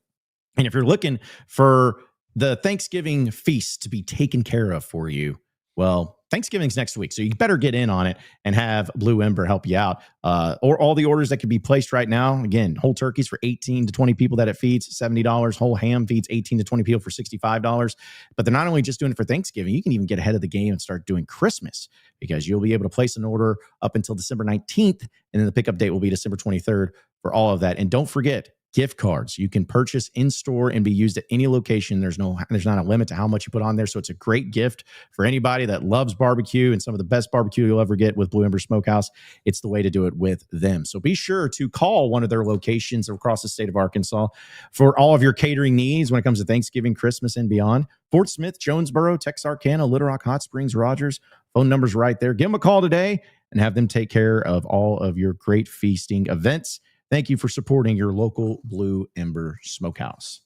And if you're looking for the Thanksgiving feast to be taken care of for you, well, Thanksgiving's next week, so you better get in on it and have Blue Ember help you out. Or all the orders that can be placed right now. Again, whole turkeys for 18 to 20 people that it feeds, $70. Whole ham feeds 18 to 20 people for $65. But they're not only just doing it for Thanksgiving, you can even get ahead of the game and start doing Christmas, because you'll be able to place an order up until December 19th, and then the pickup date will be December 23rd for all of that. And don't forget, gift cards you can purchase in store and be used at any location. There's not a limit to how much you put on there. So it's a great gift for anybody that loves barbecue, and some of the best barbecue you'll ever get with Blue Ember Smokehouse. It's the way to do it with them. So be sure to call one of their locations across the state of Arkansas for all of your catering needs when it comes to Thanksgiving, Christmas, and beyond. Fort Smith, Jonesboro, Texarkana, Little Rock, Hot Springs, Rogers. Phone number's right there. Give them a call today and have them take care of all of your great feasting events. Thank you for supporting your local Blue Ember Smokehouse.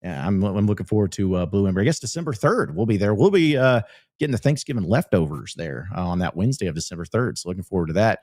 Yeah, I'm looking forward to Blue Ember. I guess December 3rd, we'll be there. We'll be getting the Thanksgiving leftovers there on that Wednesday of December 3rd. So looking forward to that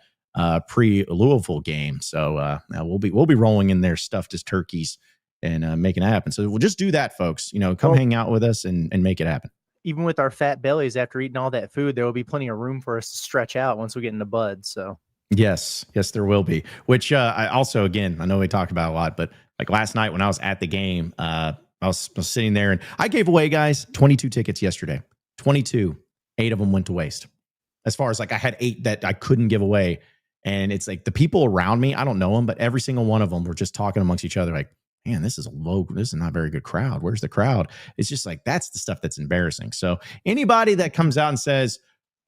pre-Louisville game. So we'll be rolling in there stuffed as turkeys and making it happen. So we'll just do that, folks. Come hang out with us and make it happen. Even with our fat bellies after eating all that food, there will be plenty of room for us to stretch out once we get into Bud. So. Yes, there will be. Which I also, again, I know we talked about a lot, but like last night when I was at the game, I was sitting there and I gave away, guys, 22 tickets yesterday. 22. 8 of them went to waste. As far as like I had 8 that I couldn't give away. And it's like the people around me, I don't know them, but every single one of them were just talking amongst each other like, man, this is not a very good crowd. Where's the crowd? It's just like, that's the stuff that's embarrassing. So anybody that comes out and says,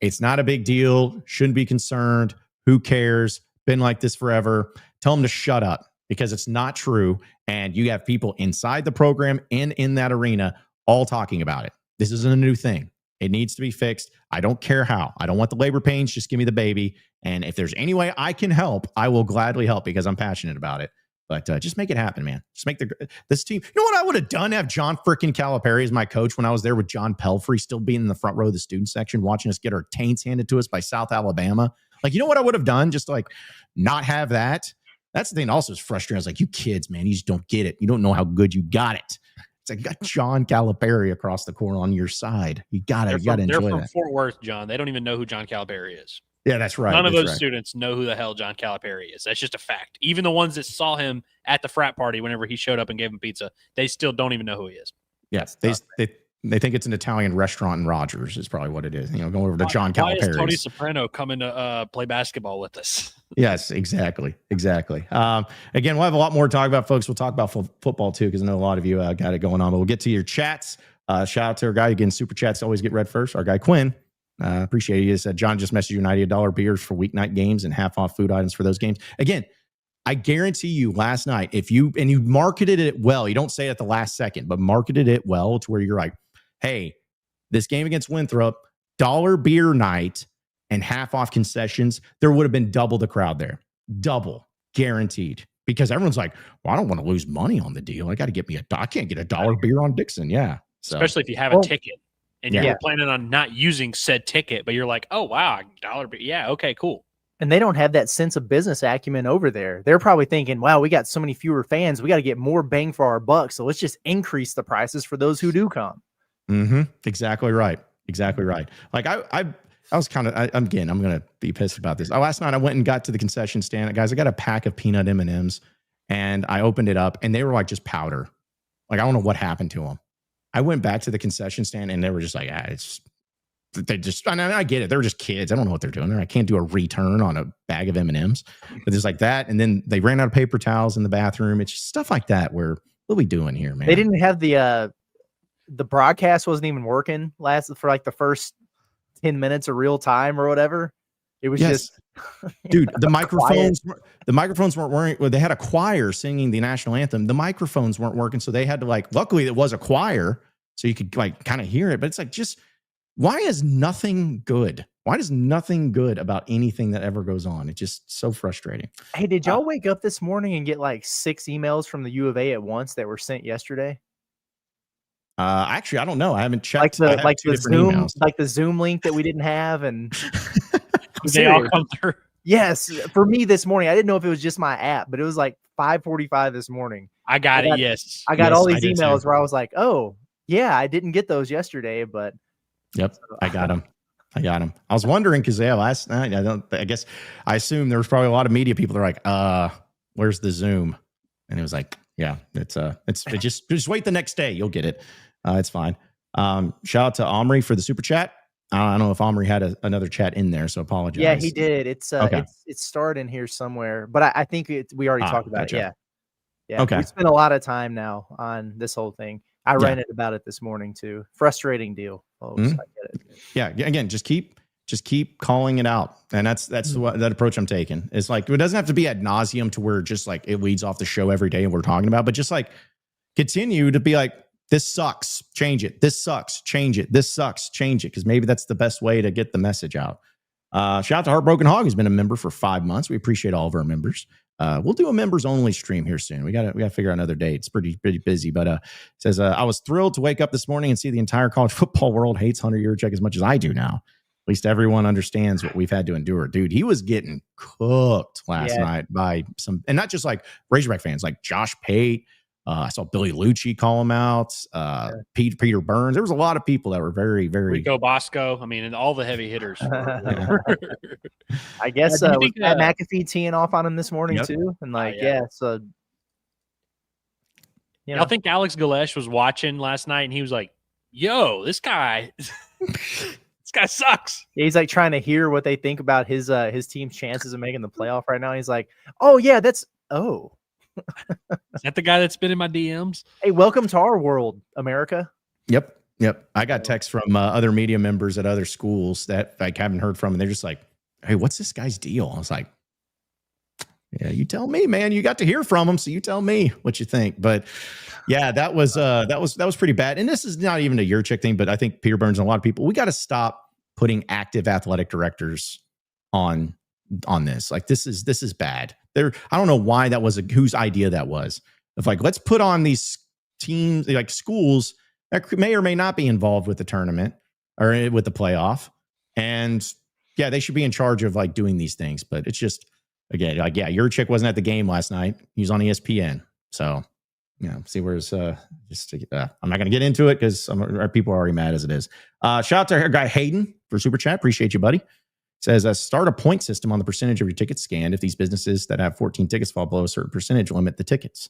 it's not a big deal, shouldn't be concerned, who cares? Been like this forever. Tell them to shut up, because it's not true. And you have people inside the program and in that arena all talking about it. This isn't a new thing. It needs to be fixed. I don't care how. I don't want the labor pains. Just give me the baby. And if there's any way I can help, I will gladly help, because I'm passionate about it. But just make it happen, man. Just make this team. You know what I would have done? Have John freaking Calipari as my coach when I was there with John Pelfrey still being in the front row of the student section, watching us get our taints handed to us by South Alabama. Like, you know what I would have done? Just like not have that. That's the thing that also is frustrating. I was like, you kids, man, you just don't get it. You don't know how good you got it. It's like you got John Calipari across the corner on your side. You got to enjoy that. They're from Fort Worth, John. They don't even know who John Calipari is. Yeah, that's right. None of those students know who the hell John Calipari is. That's just a fact. Even the ones that saw him at the frat party whenever he showed up and gave him pizza, they still don't even know who he is. Yes, they think it's an Italian restaurant in Rogers is probably what it is. Going over to John Calipari. Why is Tony Soprano coming to play basketball with us? Yes, exactly. Again, we'll have a lot more to talk about, folks. We'll talk about football too, because I know a lot of you got it going on. But we'll get to your chats. Shout out to our guy again. Super chats always get read first. Our guy Quinn. Appreciate it. He said John just messaged you $90 beers for weeknight games and half off food items for those games. Again, I guarantee you last night, if you marketed it well, you don't say it at the last second, but marketed it well to where you're like, hey, this game against Winthrop, $1 beer night and half off concessions, there would have been double the crowd there. Double, guaranteed. Because everyone's like, well, I don't want to lose money on the deal. I got to get me I can't get $1 beer on Dixon. Yeah. So, especially if you have a ticket and you're planning on not using said ticket, but you're like, oh, wow, $1 beer. Yeah, okay, cool. And they don't have that sense of business acumen over there. They're probably thinking, wow, we got so many fewer fans. We got to get more bang for our buck. So let's just increase the prices for those who do come. Mm-hmm. Exactly right. Like I was kind of, I'm going to be pissed about this. Last night I went and got to the concession stand. Guys, I got a pack of peanut M&Ms and I opened it up and they were like just powder. Like, I don't know what happened to them. I went back to the concession stand and they were just like, I get it. They're just kids. I don't know what they're doing. I can't do a return on a bag of M&Ms, but there's like that. And then they ran out of paper towels in the bathroom. It's just stuff like that. What are we doing here, man? They didn't have the broadcast wasn't even working for like the first 10 minutes of real time or whatever. It was just, dude, the microphones weren't working. Well, they had a choir singing the national anthem. The microphones weren't working. So they had to luckily it was a choir. So you could kind of hear it, but it's like, just why is nothing good? Why does nothing good about anything that ever goes on? It's just so frustrating. Hey, did y'all wake up this morning and get like 6 emails from the U of A at once that were sent yesterday? Actually, I don't know. I haven't checked. Like I have two different Zoom, emails. like the Zoom link that we didn't have, and They all come through. yes, for me this morning, I didn't know if it was just my app, but it was like 5:45 this morning. I got it. Yes. I got Yes, all I these did emails too. where I was like, oh, yeah, I didn't get those yesterday, but Yep, I got them. I was wondering because last night I assume there was probably a lot of media people that are like, where's the Zoom? And it was like, yeah, it's just wait the next day, you'll get it. It's fine. Shout out to Omri for the super chat. I don't know if Omri had another chat in there, so apologize. yeah, he did. It's Okay. it's starred in here somewhere, but I think we already talked about gotcha. it. Yeah. Okay. We spent a lot of time now on this whole thing. I ranted about it this morning too. Frustrating deal, folks. Mhm. I get it. Yeah, again, just keep calling it out, and that's that approach I'm taking. It's like it doesn't have to be ad nauseum to where just like it leads off the show every day and we're talking about, but just like continue to be like, this sucks, change it. This sucks, change it. This sucks, change it, because maybe that's the best way to get the message out. Shout out to Heartbroken Hog, who's been a member for 5 months. We appreciate all of our members. We'll do a members only stream here soon. We got to figure out another date. It's pretty busy, but it says I was thrilled to wake up this morning and see the entire college football world hates Hunter Yurachek as much as I do now. At least everyone understands what we've had to endure. Dude, he was getting cooked last night by some, and not just like Razorback fans, like Josh Pate. I saw Billy Lucci call him out. Peter Burns. There was a lot of people that were very, very Rico Bosco. I mean, and all the heavy hitters. I guess do you was think, Pat McAfee teeing off on him this morning Yep. too, and like so. You know, I think Alex Galesh was watching last night, and he was like, "Yo, this guy, this guy sucks." yeah, he's like trying to hear what they think about his team's chances of making the playoff right now. He's like, "Oh yeah, that's Is that the guy that's been in my DMs? hey, welcome to our world, America." Yep. I got texts from other media members at other schools that I haven't heard from, and they're just like, "Hey, what's this guy's deal?" I was like, "Yeah, you tell me, man. You got to hear from him, so you tell me what you think." But yeah, that was pretty bad. And this is not even a Yurachek thing, but I think Peter Burns and a lot of people, we got to stop putting active athletic directors on this. Like this is bad. I don't know why that was whose idea that was. Of like, let's put on these teams, like schools that may or may not be involved with the tournament or with the playoff. And yeah, they should be in charge of like doing these things. But it's just, again, like, yeah, Yurachek wasn't at the game last night. He was on ESPN. So, see where's I'm not going to get into it because our people are already mad as it is. Shout out to our guy Hayden for super chat. Appreciate you, buddy. Says start a point system on the percentage of your tickets scanned if these businesses that have 14 tickets fall below a certain percentage limit the tickets.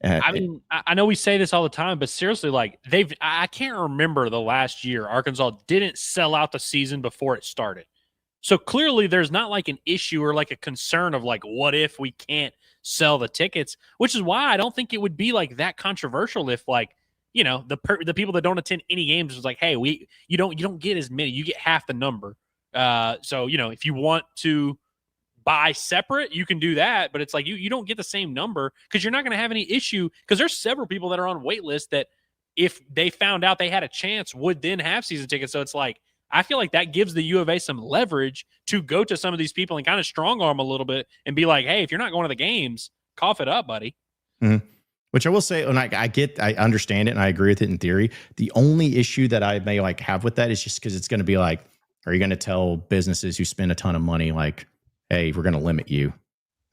I mean, I know we say this all the time, but seriously, like I can't remember the last year Arkansas didn't sell out the season before it started. So clearly there's not like an issue or like a concern of like, what if we can't sell the tickets, which is why I don't think it would be like that controversial if like, the people that don't attend any games was like, hey, you don't get as many, you get half the number. So, if you want to buy separate, you can do that, but it's like you don't get the same number because you're not going to have any issue because there's several people that are on wait list that if they found out they had a chance would then have season tickets. So it's like, I feel like that gives the U of A some leverage to go to some of these people and kind of strong arm a little bit and be like, hey, if you're not going to the games, cough it up, buddy. Mm-hmm. Which I will say, and I understand it and I agree with it in theory. The only issue that I may like have with that is just because it's going to be like, are you going to tell businesses who spend a ton of money, like, hey, we're going to limit you?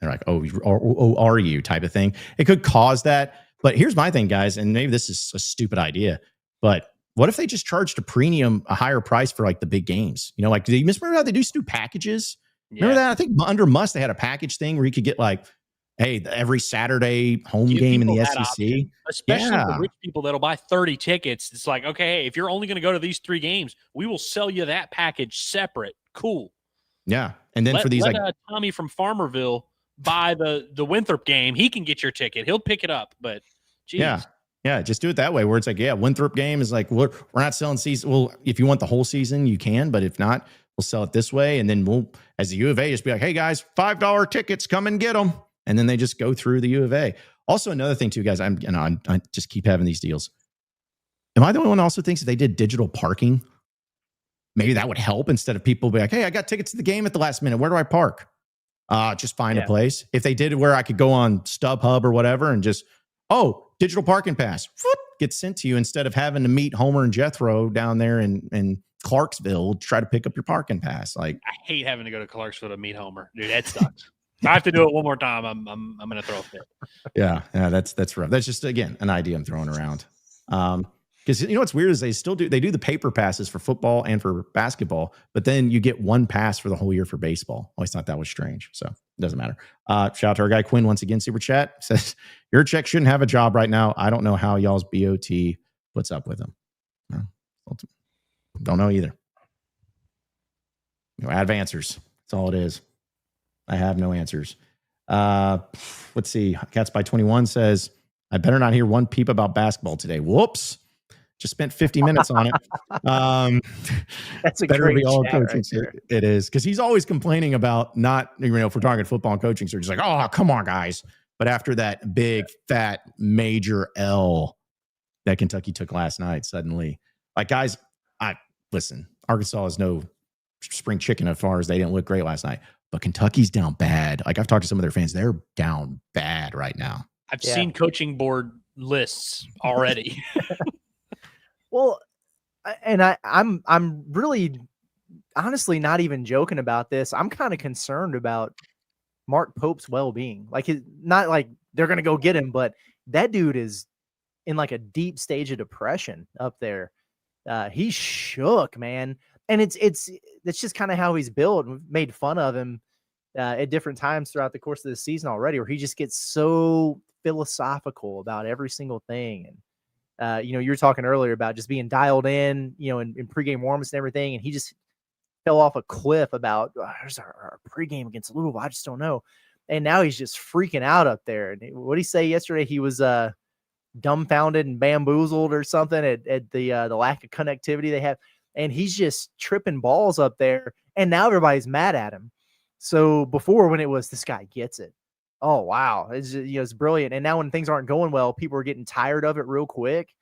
They're like, oh, are you type of thing. It could cause that. But here's my thing, guys, and maybe this is a stupid idea, but what if they just charged a higher price for like the big games? Like, do you remember how they used to do packages? Remember that? I think under Must, they had a package thing where you could get like, hey, every Saturday home game in the SEC. Option, especially the rich people that'll buy 30 tickets. It's like, okay, hey, if you're only going to go to these 3 games, we will sell you that package separate. Cool. Yeah. And then for these, like Tommy from Farmerville buy the Winthrop game, he can get your ticket. He'll pick it up. But geez. Yeah, just do it that way where it's like, yeah, Winthrop game is like, we're not selling season. Well, if you want the whole season, you can, but if not, we'll sell it this way. And then we'll, as the U of A, just be like, hey guys, $5 tickets, come and get them. And then they just go through the U of A. Also, another thing too, guys, I just keep having these deals. Am I the only one who also thinks if they did digital parking, maybe that would help instead of people be like, hey, I got tickets to the game at the last minute. Where do I park? Just find a place. If they did it where I could go on StubHub or whatever and just, digital parking pass gets sent to you instead of having to meet Homer and Jethro down there in Clarksville to try to pick up your parking pass. Like, I hate having to go to Clarksville to meet Homer. Dude, that sucks. If I have to do it one more time, I'm going to throw a fit. Yeah, that's rough. That's just, again, an idea I'm throwing around. Because you know what's weird is they do the paper passes for football and for basketball, but then you get one pass for the whole year for baseball. Always thought that was strange. So it doesn't matter. Shout out to our guy Quinn once again, super chat says your check shouldn't have a job right now. I don't know how y'all's BOT puts up with him. Don't know either. I have answers. That's all it is. I have no answers. Let's see. Cats by 21 says, I better not hear one peep about basketball today. Whoops. Just spent 50 minutes on it. That's a better great be all chat coaching. right It is, because he's always complaining about not, if we're talking football and coaching, so he's like, oh, come on, guys. But after that big, fat, major L that Kentucky took last night, suddenly, like, guys, listen, Arkansas is no spring chicken as far as they didn't look great last night, but Kentucky's down bad. Like, I've talked to some of their fans, they're down bad right now. I've seen coaching board lists already. Well, and I'm really honestly not even joking about this. I'm kind of concerned about Mark Pope's well-being. Like, not like they're going to go get him, but that dude is in like a deep stage of depression up there. He's shook, man. And it's just kind of how he's built. We've made fun of him at different times throughout the course of the season already, where he just gets so philosophical about every single thing. And you were talking earlier about just being dialed in, in pregame warm-ups and everything. And he just fell off a cliff about there's our pregame against Louisville. I just don't know. And now he's just freaking out up there. And what did he say yesterday? He was dumbfounded and bamboozled or something at the lack of connectivity they have. And he's just tripping balls up there. And now everybody's mad at him. So before, when it was this guy gets it, oh wow, it's brilliant. And now when things aren't going well, people are getting tired of it real quick.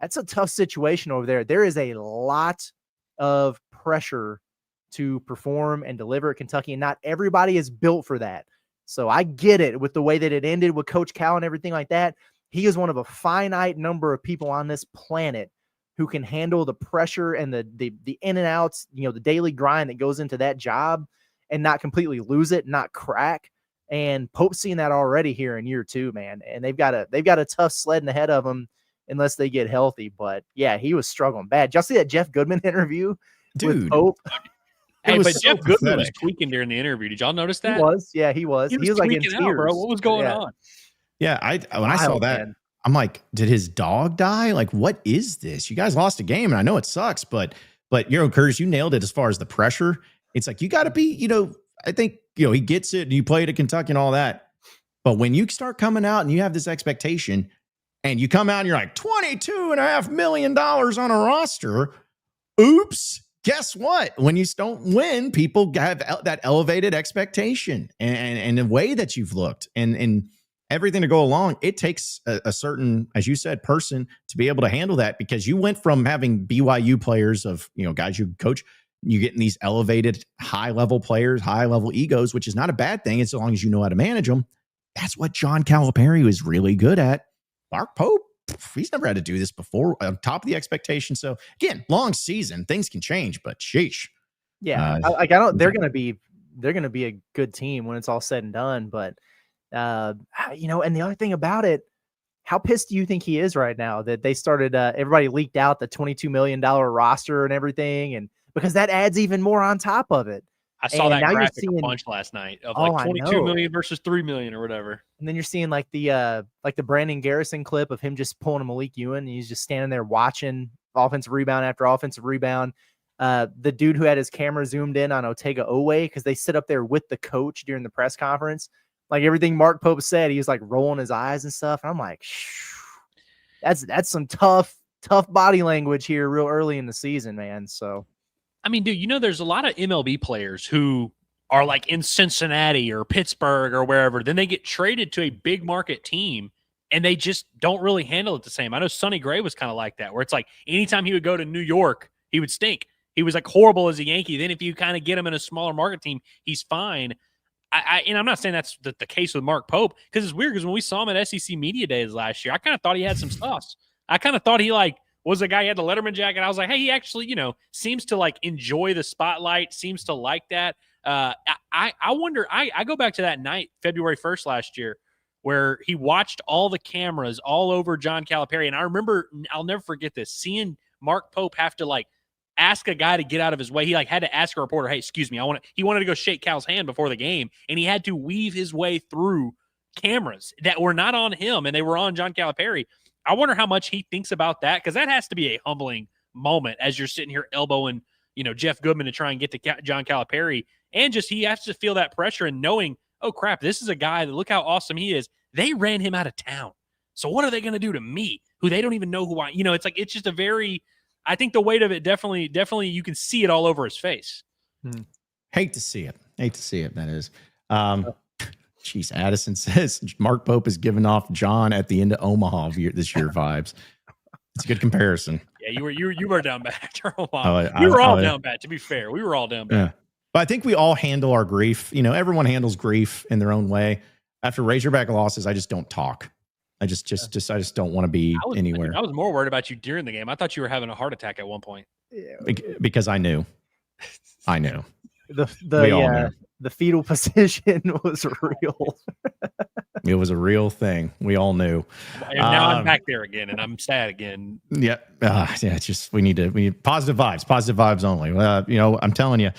That's a tough situation over there. There is a lot of pressure to perform and deliver at Kentucky, and not everybody is built for that. So I get it with the way that it ended with Coach Cal and everything like that. He is one of a finite number of people on this planet who can handle the pressure and the in and outs, the daily grind that goes into that job and not completely lose it, not crack. And Pope's seen that already here in year 2, man. And they've got a tough sledding ahead of them unless they get healthy. But yeah, he was struggling bad. Did y'all see that Jeff Goodman interview with Pope? Hey, but Jeff Goodman pathetic. was tweaking during the interview. Did y'all notice that? He was. Yeah, he was. He was like in tears. Out, bro. What was going on? Yeah, when I saw that, man. I'm like, did his dog die? Like, what is this? You guys lost a game, and I know it sucks, but Curtis, you nailed it as far as the pressure. It's like, you got to be, I think, he gets it, and you played at Kentucky and all that. But when you start coming out and you have this expectation, and you come out and you're like, $22.5 million on a roster, oops. Guess what? When you don't win, people have that elevated expectation and the way that you've looked and everything to go along. It takes a certain, as you said, person to be able to handle that, because you went from having BYU players of, guys you coach, you getting these elevated high level players, high level egos, which is not a bad thing as long as you know how to manage them. That's what John Calipari was really good at. Mark Pope, he's never had to do this before, on top of the expectation. So again, long season, things can change, but sheesh. Yeah, they're gonna be a good team when it's all said and done. But and the other thing about it, how pissed do you think he is right now that they started? Everybody leaked out the $22 million roster and everything, and because that adds even more on top of it. I saw that graphic a bunch last night of like 22 million versus 3 million or whatever. And then you're seeing like the Brandon Garrison clip of him just pulling a Malik Ewan, and he's just standing there watching offensive rebound after offensive rebound. The dude who had his camera zoomed in on Otega Oweh, because they sit up there with the coach during the press conference. Like everything Mark Pope said, he was like rolling his eyes and stuff. And I'm like, that's some tough body language here real early in the season, man. So. I mean, dude, there's a lot of MLB players who are like in Cincinnati or Pittsburgh or wherever. Then they get traded to a big market team and they just don't really handle it the same. I know Sonny Gray was kind of like that, where it's like anytime he would go to New York, he would stink. he was like horrible as a Yankee. Then if you kind of get him in a smaller market team, he's fine. And I'm not saying that's the case with Mark Pope, because it's weird, because when we saw him at SEC Media Days last year, I kind of thought he had some sauce. I kind of thought he like was a guy who had the Letterman jacket. I was like, hey, he actually, seems to like enjoy the spotlight, seems to like that. I wonder, I go back to that night, February 1st last year, where he watched all the cameras all over John Calipari. And I remember, I'll never forget this, seeing Mark Pope have to like ask a guy to get out of his way. He like had to ask a reporter, hey, excuse me, he wanted to go shake Cal's hand before the game, and he had to weave his way through cameras that were not on him and they were on John Calipari. I wonder how much he thinks about that, because that has to be a humbling moment as you're sitting here elbowing, Jeff Goodman to try and get to John Calipari, and just he has to feel that pressure and knowing, oh crap, this is a guy that, look how awesome he is. They ran him out of town. So what are they going to do to me, who they don't even know who it's like, it's just a very, I think the weight of it definitely you can see it all over his face. Hate to see it. That is. Jeez, Addison says Mark Pope is giving off John at the end of Omaha this year vibes. It's a good comparison. Yeah, you were down bad. We were all down bad, to be fair. We were all down bad. Yeah. But I think we all handle our grief. Everyone handles grief in their own way. After Razorback losses, I just don't talk. I just don't want to be anywhere. I was more worried about you during the game. I thought you were having a heart attack at one point. Because I knew. The fetal position was real. It was a real thing. We all knew. And now I'm back there again, and I'm sad again. Yeah. It's just, we need positive vibes only. I'm telling you,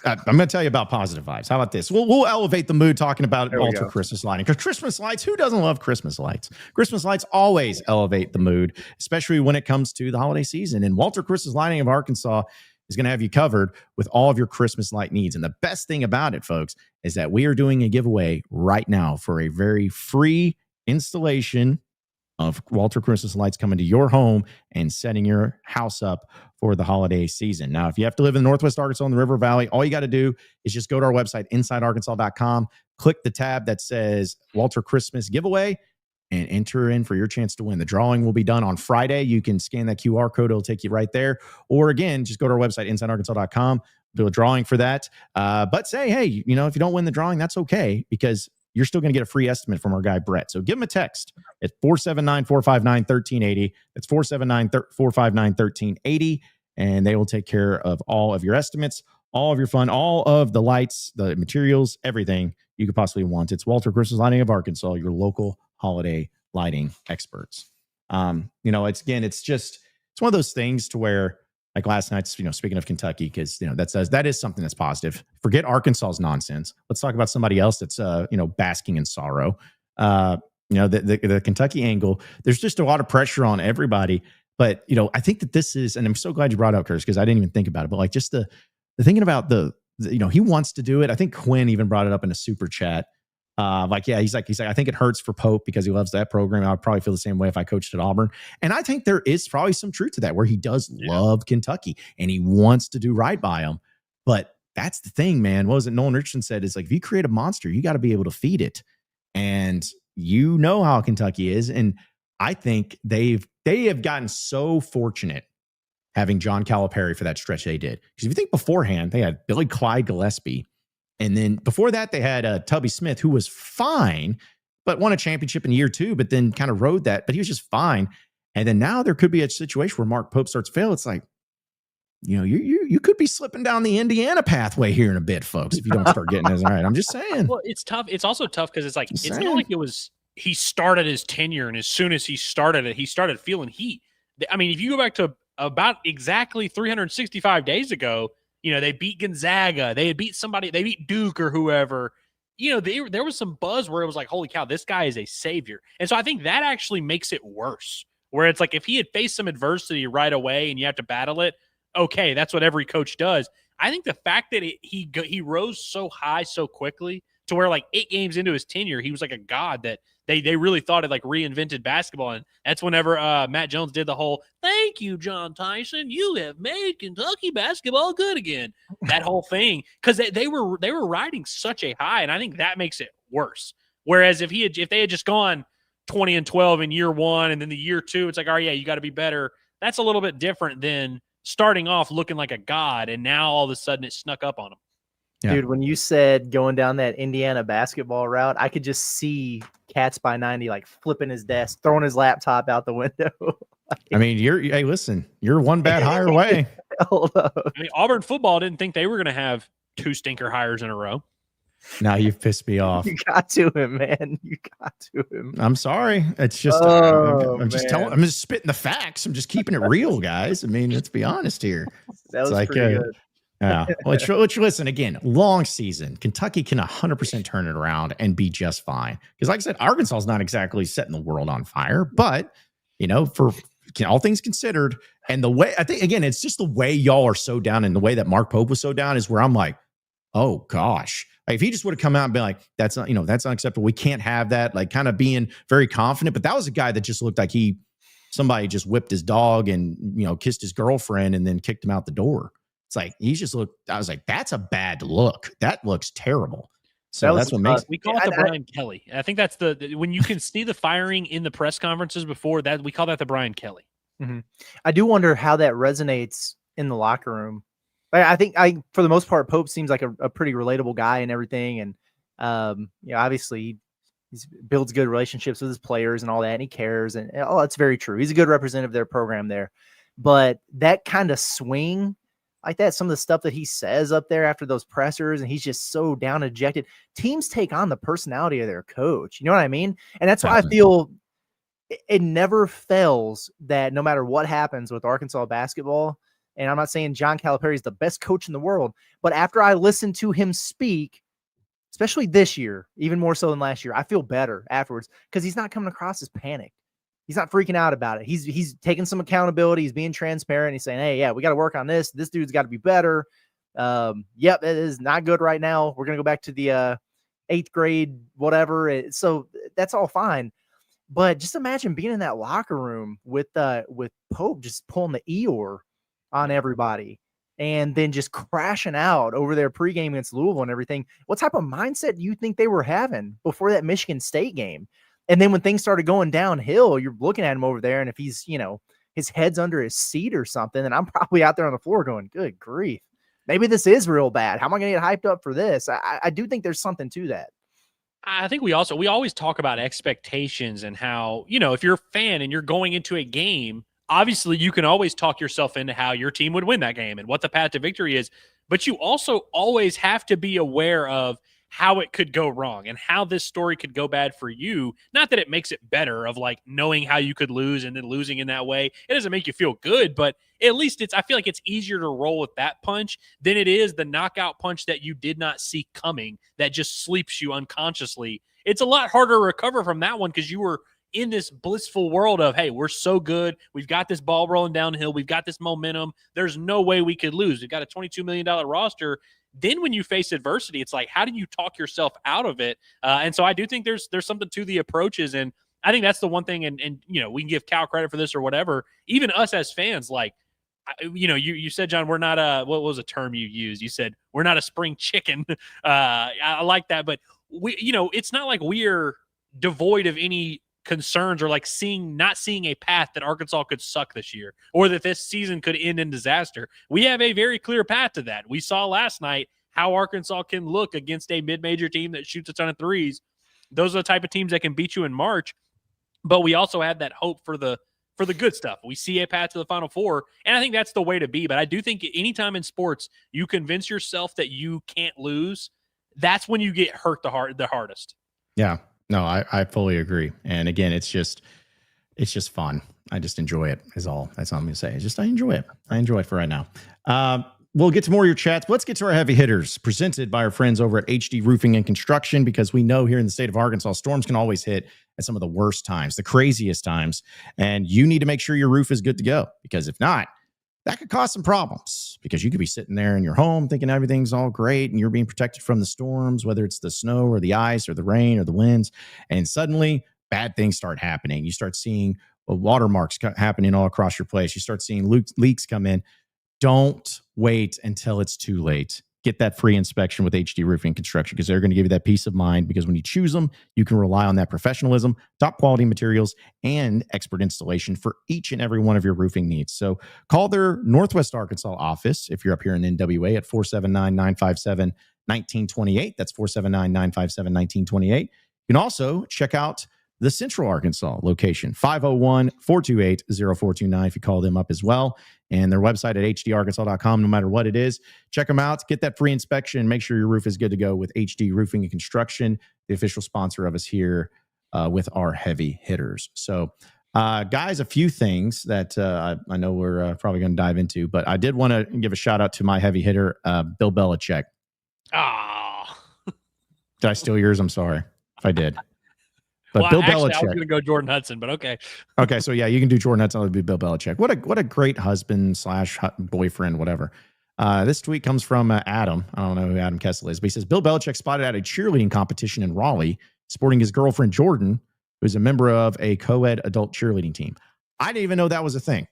I'm going to tell you about positive vibes. How about this? We'll elevate the mood talking about Walter Christmas lighting, because Christmas lights, who doesn't love Christmas lights? Christmas lights always elevate the mood, especially when it comes to the holiday season. And Walter Christmas Lighting of Arkansas is going to have you covered with all of your Christmas light needs. And the best thing about it, folks, is that we are doing a giveaway right now for a very free installation of Walter Christmas lights coming to your home and setting your house up for the holiday season. Now, if you have to live in Northwest Arkansas in the River Valley, all you got to do is just go to our website, insidearkansas.com, click the tab that says Walter Christmas giveaway, and enter in for your chance to win. The drawing will be done on Friday. You can scan that QR code. It'll take you right there. Or again, just go to our website, insidearkansas.com, do a drawing for that. But say, hey, if you don't win the drawing, that's okay, because you're still going to get a free estimate from our guy, Brett. So give him a text at 479-459-1380. That's 479-459-1380. And they will take care of all of your estimates, all of your fun, all of the lights, the materials, everything you could possibly want. It's Walter Christmas Lighting of Arkansas, your local holiday lighting experts. It's one of those things to where, like last night, speaking of Kentucky, because that is something that's positive. Forget Arkansas's nonsense. Let's talk about somebody else that's basking in sorrow. The Kentucky angle. There's just a lot of pressure on everybody. But I think that this is, and I'm so glad you brought it up, Curtis, because I didn't even think about it. But like just the thinking about he wants to do it. I think Quinn even brought it up in a super chat. He's like, I think it hurts for Pope because he loves that program. I would probably feel the same way if I coached at Auburn. And I think there is probably some truth to that, where he does love Kentucky and he wants to do right by them. But that's the thing, man. What was it Nolan Richardson said? Is like, if you create a monster, you got to be able to feed it. And how Kentucky is. And I think they have gotten so fortunate having John Calipari for that stretch they did. Because if you think beforehand, they had Billy Clyde Gillespie. And then before that, they had Tubby Smith, who was fine, but won a championship in year 2, but then kind of rode that. But he was just fine. And then now there could be a situation where Mark Pope starts to fail. It's like, you could be slipping down the Indiana pathway here in a bit, folks, if you don't start getting this right. I'm just saying. Well, it's tough. It's also tough because it's like, it's not like it was, he started his tenure, and as soon as he started it, he started feeling heat. I mean, if you go back to about exactly 365 days ago, they beat Gonzaga. They had beat somebody. They beat Duke or whoever. There was some buzz where it was like, holy cow, this guy is a savior. And so I think that actually makes it worse, where it's like if he had faced some adversity right away and you have to battle it, okay, that's what every coach does. I think the fact that he rose so high so quickly to where like 8 games into his tenure, he was like a god that they really thought it like reinvented basketball. And that's whenever Matt Jones did the whole, thank you, John Tyson, you have made Kentucky basketball good again. That whole thing, because they were riding such a high, and I think that makes it worse. Whereas if they had just gone 20-12 in year 1, and then the year 2, it's like, oh yeah, you got to be better. That's a little bit different than starting off looking like a god, and now all of a sudden it snuck up on him. Yeah. Dude, when you said going down that Indiana basketball route, I could just see Cats by 90 like flipping his desk, throwing his laptop out the window. I mean, hey, listen, you're one bad hire away. Hold up. I mean, Auburn football didn't think they were going to have 2 stinker hires in a row. Now you've pissed me off. You got to him, man. You got to him. I'm sorry. It's just I'm just telling. I'm just spitting the facts. I'm just keeping it real, guys. I mean, let's be honest here. That was like, pretty good. Yeah. Which listen, again, long season. Kentucky can 100% turn it around and be just fine. Because like I said, Arkansas is not exactly setting the world on fire, but for all things considered, and the way I think, again, it's just the way y'all are so down, and the way that Mark Pope was so down is where I'm like, oh gosh. Like, if he just would have come out and been like, that's not, that's unacceptable. We can't have that. Like, kind of being very confident. But that was a guy that just looked like somebody just whipped his dog and, kissed his girlfriend and then kicked him out the door. It's like, he just looked, I was like, that's a bad look. That looks terrible. So that's what makes we call it the Brian Kelly. I think that's when you can see the firing in the press conferences before that, we call that the Brian Kelly. Mm-hmm. I do wonder how that resonates in the locker room. I think for the most part, Pope seems like a pretty relatable guy and everything. And, obviously he builds good relationships with his players and all that, and he cares. And that's very true. He's a good representative of their program there. But that kind of swing like that, some of the stuff that he says up there after those pressers, and he's just so down and dejected. Teams take on the personality of their coach. You know what I mean? And that's why I feel it never fails that no matter what happens with Arkansas basketball, and I'm not saying John Calipari is the best coach in the world, but after I listen to him speak, especially this year, even more so than last year, I feel better afterwards because he's not coming across as panicked. He's not freaking out about it. He's taking some accountability. He's being transparent. He's saying, hey, yeah, we got to work on this. This dude's got to be better. Yep, it is not good right now. We're going to go back to the 8th grade, whatever. So that's all fine. But just imagine being in that locker room with Pope just pulling the Eeyore on everybody and then just crashing out over their pregame against Louisville and everything. What type of mindset do you think they were having before that Michigan State game? And then when things started going downhill, you're looking at him over there, and if he's, his head's under his seat or something, then I'm probably out there on the floor going, good grief. Maybe this is real bad. How am I going to get hyped up for this? I do think there's something to that. I think we always talk about expectations and how, if you're a fan and you're going into a game, obviously you can always talk yourself into how your team would win that game and what the path to victory is. But you also always have to be aware of how it could go wrong and how this story could go bad for you. Not that it makes it better of like knowing how you could lose and then losing in that way. It doesn't make you feel good, but at least I feel like it's easier to roll with that punch than it is the knockout punch that you did not see coming that just sleeps you unconsciously. It's a lot harder to recover from that one because you were in this blissful world of, hey, we're so good. We've got this ball rolling downhill. We've got this momentum. There's no way we could lose. We've got a $22 million roster. Then when you face adversity, it's like, how do you talk yourself out of it? And so I do think there's something to the approaches. And I think that's the one thing. And we can give Cal credit for this or whatever. Even us as fans, like, you said, John, we're not what was a term you used? You said, we're not a spring chicken. I like that. But it's not like we're devoid of any concerns or like not seeing a path that Arkansas could suck this year or that this season could end in disaster. We have a very clear path to that. We saw last night how Arkansas can look against a mid-major team that shoots a ton of threes. Those are the type of teams that can beat you in March, but we also have that hope for the good stuff. We see a path to the Final Four, and I think that's the way to be. But I do think anytime in sports you convince yourself that you can't lose, that's when you get hurt the hardest. Yeah. No, I fully agree. And again, it's just fun. I just enjoy it is all. That's all I'm going to say. I enjoy it. I enjoy it for right now. We'll get to more of your chats. Let's get to our heavy hitters presented by our friends over at HD Roofing and Construction, because we know here in the state of Arkansas, storms can always hit at some of the worst times, the craziest times. And you need to make sure your roof is good to go, because if not, that could cause some problems, because you could be sitting there in your home thinking everything's all great and you're being protected from the storms, whether it's the snow or the ice or the rain or the winds. And suddenly bad things start happening. You start seeing watermarks happening all across your place. You start seeing leaks come in. Don't wait until it's too late. get that free inspection with HD Roofing and Construction, because they're going to give you that peace of mind, because when you choose them, you can rely on that professionalism, top quality materials, and expert installation for each and every one of your roofing needs. So call their Northwest Arkansas office if you're up here in NWA at 479-957-1928. That's 479-957-1928. You can also check out the Central Arkansas location, 501-428-0429 if you call them up as well. And their website at hdarkansas.com, no matter what it is. Check them out. Get that free inspection and make sure your roof is good to go with HD Roofing and Construction, the official sponsor of us here with our heavy hitters. So, guys, a few things that I know we're probably going to dive into, but I did want to give a shout out to my heavy hitter, Bill Belichick. Did I steal yours? I'm sorry if I did. But Bill Belichick. I was going to go Jordan Hudson, but okay. Okay, so yeah, you can do Jordan Hudson. It'll be Bill Belichick. What a great husband / boyfriend, whatever. This tweet comes from Adam. I don't know who Adam Kessel is, but he says Bill Belichick spotted at a cheerleading competition in Raleigh, sporting his girlfriend Jordan, who's a member of a co-ed adult cheerleading team. I didn't even know that was a thing.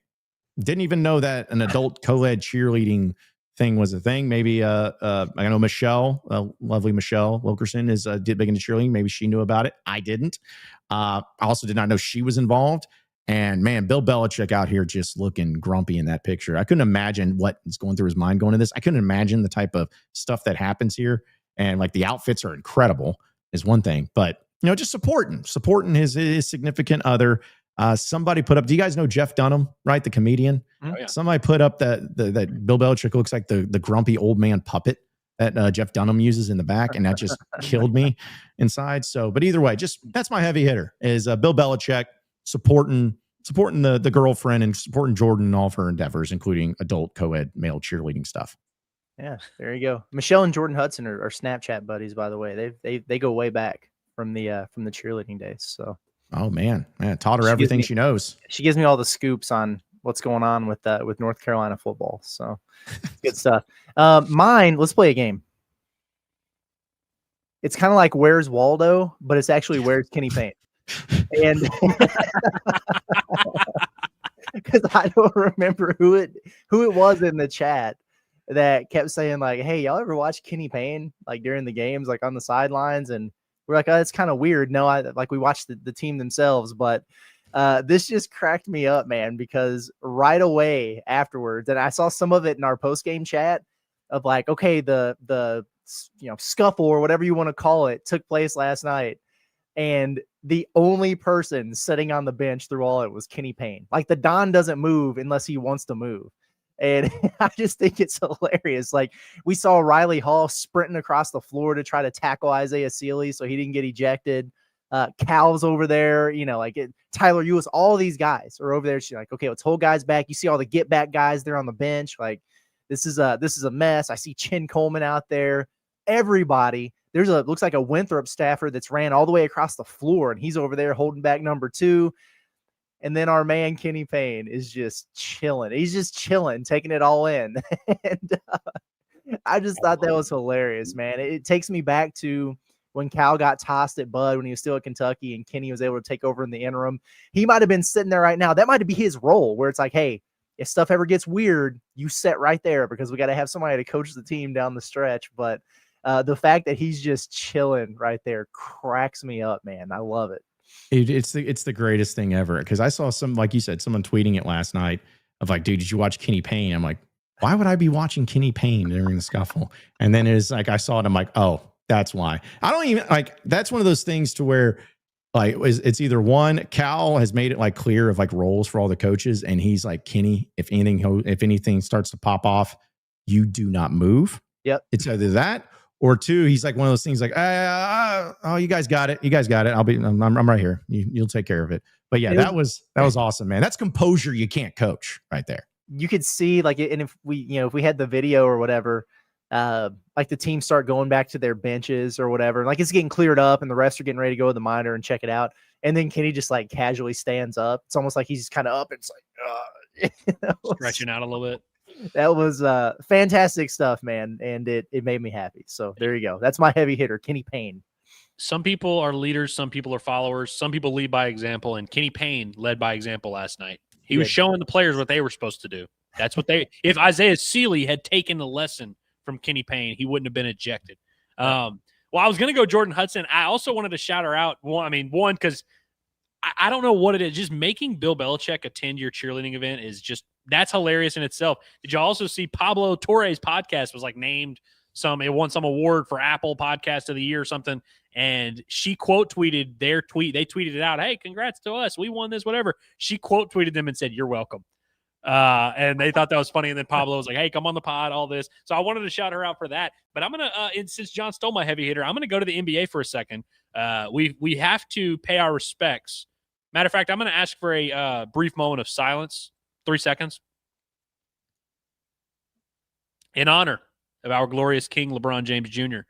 Didn't even know that an adult co-ed cheerleading thing was a thing. Maybe I know Michelle, lovely Michelle Wilkerson, is big into cheerleading. Maybe she knew about it. I didn't. I also did not know she was involved. And man, Bill Belichick out here just looking grumpy in that picture. I couldn't imagine what is going through his mind going to this. I couldn't imagine the type of stuff that happens here. And like the outfits are incredible is one thing, but just supporting his significant other. Somebody put up, do you guys know Jeff Dunham, right? The comedian. Oh, yeah. Somebody put up that Bill Belichick looks like the grumpy old man puppet that Jeff Dunham uses in the back. And that just killed me inside. So, but either way, that's my heavy hitter is Bill Belichick supporting the girlfriend and supporting Jordan in all of her endeavors, including adult co-ed male cheerleading stuff. Yeah, there you go. Michelle and Jordan Hudson are Snapchat buddies, by the way. They go way back from the cheerleading days. So. Oh man, taught her everything she knows. She gives me all the scoops on what's going on with North Carolina football. So good stuff. Mine, let's play a game. It's kind of like Where's Waldo, but it's actually Where's Kenny Payne. And because I don't remember who it was in the chat that kept saying like, "Hey, y'all ever watch Kenny Payne like during the games, like on the sidelines?" And we're like, "Oh, it's kind of weird." No, we watched the team themselves, but this just cracked me up, man, because right away afterwards, and I saw some of it in our post game chat of like, okay, the scuffle or whatever you want to call it took place last night, and the only person sitting on the bench through all it was Kenny Payne. Like the Don doesn't move unless he wants to move. And I just think it's hilarious. Like we saw Riley Hall sprinting across the floor to try to tackle Isaiah Sealy so he didn't get ejected. Cal's over there, Tyler Ewis, all these guys are over there. She's like, okay, let's hold guys back. You see all the get back guys there on the bench. Like this is a mess. I see Chin Coleman out there. Everybody. Looks like a Winthrop staffer that's ran all the way across the floor, and he's over there holding back number 2. And then our man, Kenny Payne, is just chilling. He's just chilling, taking it all in. And I just thought that was hilarious, man. It takes me back to when Cal got tossed at Bud when he was still at Kentucky and Kenny was able to take over in the interim. He might have been sitting there right now. That might be his role where it's like, hey, if stuff ever gets weird, you sit right there because we got to have somebody to coach the team down the stretch. But the fact that he's just chilling right there cracks me up, man. I love it. It's the greatest thing ever. Because I saw like you said, someone tweeting it last night of like, dude, did you watch Kenny Payne? I'm like, why would I be watching Kenny Payne during the scuffle? And then it's like, I saw it. I'm like, oh, that's why. I don't even like, that's one of those things to where like, it's either one, Cal has made it like clear of like roles for all the coaches. And he's like, Kenny, if anything starts to pop off, you do not move. Yep. It's either that, or 2, he's like one of those things like, oh, you guys got it. I'm right here. You'll take care of it. But yeah, that was awesome, man. That's composure you can't coach right there. You could see like, and if we had the video or whatever, like the team start going back to their benches or whatever, like it's getting cleared up and the refs are getting ready to go to the monitor and check it out. And then Kenny just like casually stands up. It's almost like he's kind of up. It's like, stretching out a little bit. That was fantastic stuff, man. And it made me happy. So there you go. That's my heavy hitter, Kenny Payne. Some people are leaders. Some people are followers. Some people lead by example. And Kenny Payne led by example last night. He was showing the players what they were supposed to do. That's what if Isaiah Sealy had taken the lesson from Kenny Payne, he wouldn't have been ejected. Well, I was going to go Jordan Hudson. I also wanted to shout her out. One, because I don't know what it is. Just making Bill Belichick attend your cheerleading event is just, that's hilarious in itself. Did you also see Pablo Torre's podcast was like named it won some award for Apple Podcast of the Year or something. And she quote tweeted their tweet. They tweeted it out. Hey, congrats to us. We won this, whatever. She quote tweeted them and said, "You're welcome." And they thought that was funny. And then Pablo was like, "Hey, come on the pod, all this." So I wanted to shout her out for that. But I'm going to, since John stole my heavy hitter, I'm going to go to the NBA for a second. We have to pay our respects. Matter of fact, I'm going to ask for a brief moment of silence, 3 seconds, in honor of our glorious King LeBron James Jr.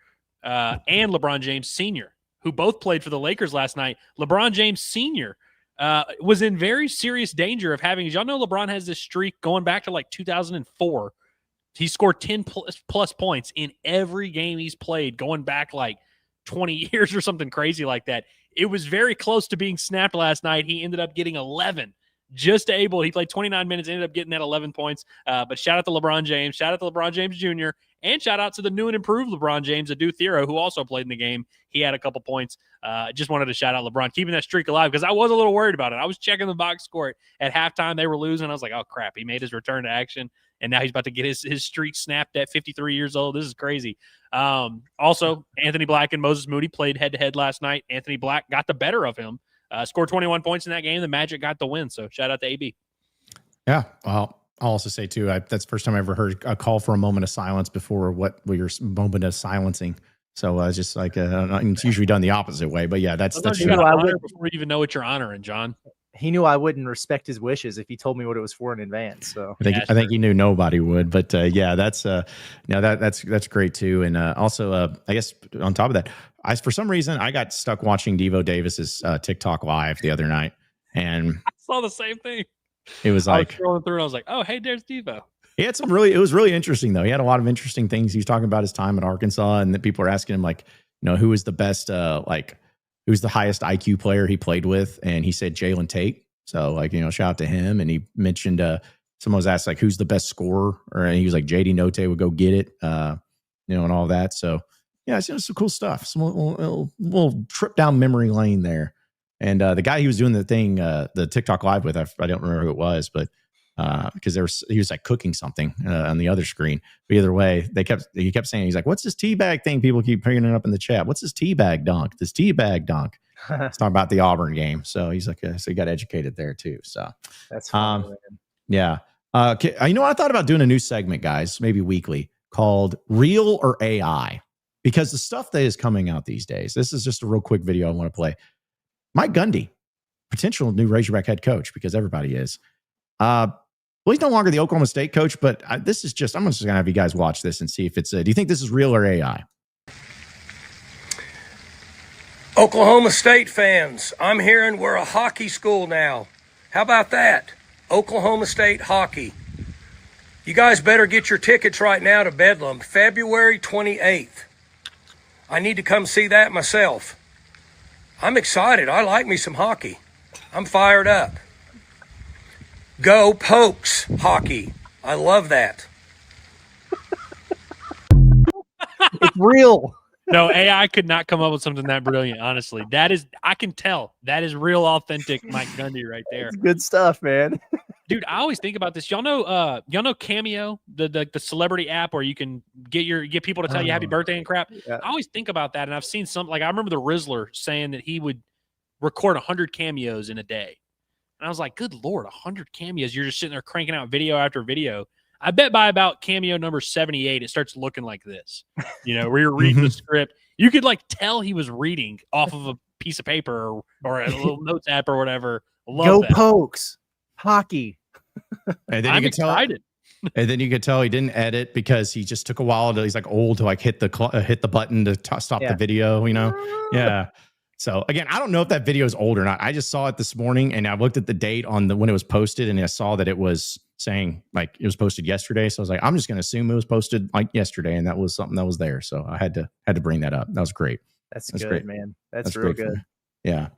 And LeBron James Sr., who both played for the Lakers last night. LeBron James Sr. Was in very serious danger of having, y'all know LeBron has this streak going back to like 2004. He scored 10 plus points in every game he's played, going back like 20 years or something crazy like that. It was very close to being snapped last night. He ended up getting 11. He played 29 minutes, ended up getting that 11 points. But shout out to LeBron James, shout out to LeBron James Jr., and shout out to the new and improved LeBron James, Adu Thero, who also played in the game. He had a couple points. Just wanted to shout out LeBron, keeping that streak alive, because I was a little worried about it. I was checking the box score at halftime. They were losing. I was like, oh, crap. He made his return to action, and now he's about to get his streak snapped at 53 years old. This is crazy. Also, Anthony Black and Moses Moody played head-to-head last night. Anthony Black got the better of him. Scored 21 points in that game. The Magic got the win. So shout out to AB. Yeah. Well, I'll also say too, that's the first time I ever heard a call for a moment of silence before what your moment of silencing. So just like it's usually done the opposite way, but yeah, that's you got to honor before you even know what you're honoring, John. He knew I wouldn't respect his wishes if he told me what it was for in advance. So I think he knew nobody would, but yeah, that's that's great too. And also, I guess on top of that, for some reason I got stuck watching Devo Davis's TikTok live the other night, and I saw the same thing. It was like scrolling through, and I was like, "Oh, hey, there's Devo." He had some it was really interesting though. He had a lot of interesting things. He was talking about his time at Arkansas, and that people were asking him like, who was the best, who's the highest IQ player he played with, and he said Jalen Tate. So shout out to him. And he mentioned someone was asked like who's the best scorer, and he was like JD Note would go get it, and all that. So yeah, it's some cool stuff. Some little trip down memory lane there. And the guy he was doing the thing, the TikTok live with, I don't remember who it was, but because he was like cooking something on the other screen. But either way, he kept saying, he's like, "What's this teabag thing?" People keep bringing it up in the chat. What's this teabag dunk? This teabag dunk. It's talking about the Auburn game. So he's like, so he got educated there too. So that's fun. Yeah. I thought about doing a new segment, guys, maybe weekly, called Real or AI, because the stuff that is coming out these days. This is just a real quick video I want to play. Mike Gundy, potential new Razorback head coach, because everybody is. Well, he's no longer the Oklahoma State coach, but I'm just going to have you guys watch this and see if it's do you think this is real or AI? Oklahoma State fans, I'm hearing we're a hockey school now. How about that? Oklahoma State hockey. You guys better get your tickets right now to Bedlam, February 28th. I need to come see that myself. I'm excited. I like me some hockey. I'm fired up. Go Pokes hockey. I love that. It's real. No, AI could not come up with something that brilliant, honestly. I can tell. That is real authentic Mike Gundy right there. It's good stuff, man. Dude, I always think about this. Y'all know Cameo, the celebrity app where you can get people to tell you happy birthday and crap. Yeah. I always think about that, and I've seen I remember the Rizzler saying that he would record 100 cameos in a day. And I was like, good Lord, 100 cameos. You're just sitting there cranking out video after video. I bet by about cameo number 78, it starts looking like this. Where you're reading the script. You could tell he was reading off of a piece of paper or a little notes app or whatever. Go Pokes hockey. And then I'm excited. And then you could tell he didn't edit because he just took a while he's old to hit the button to stop the video, Yeah. So again, I don't know if that video is old or not. I just saw it this morning, and I looked at the date on when it was posted, and I saw that it was saying it was posted yesterday. So I was like, I'm just going to assume it was posted yesterday, and that was something that was there. So I had to bring that up. That was great. That's good, great, man. That's real great good. Yeah.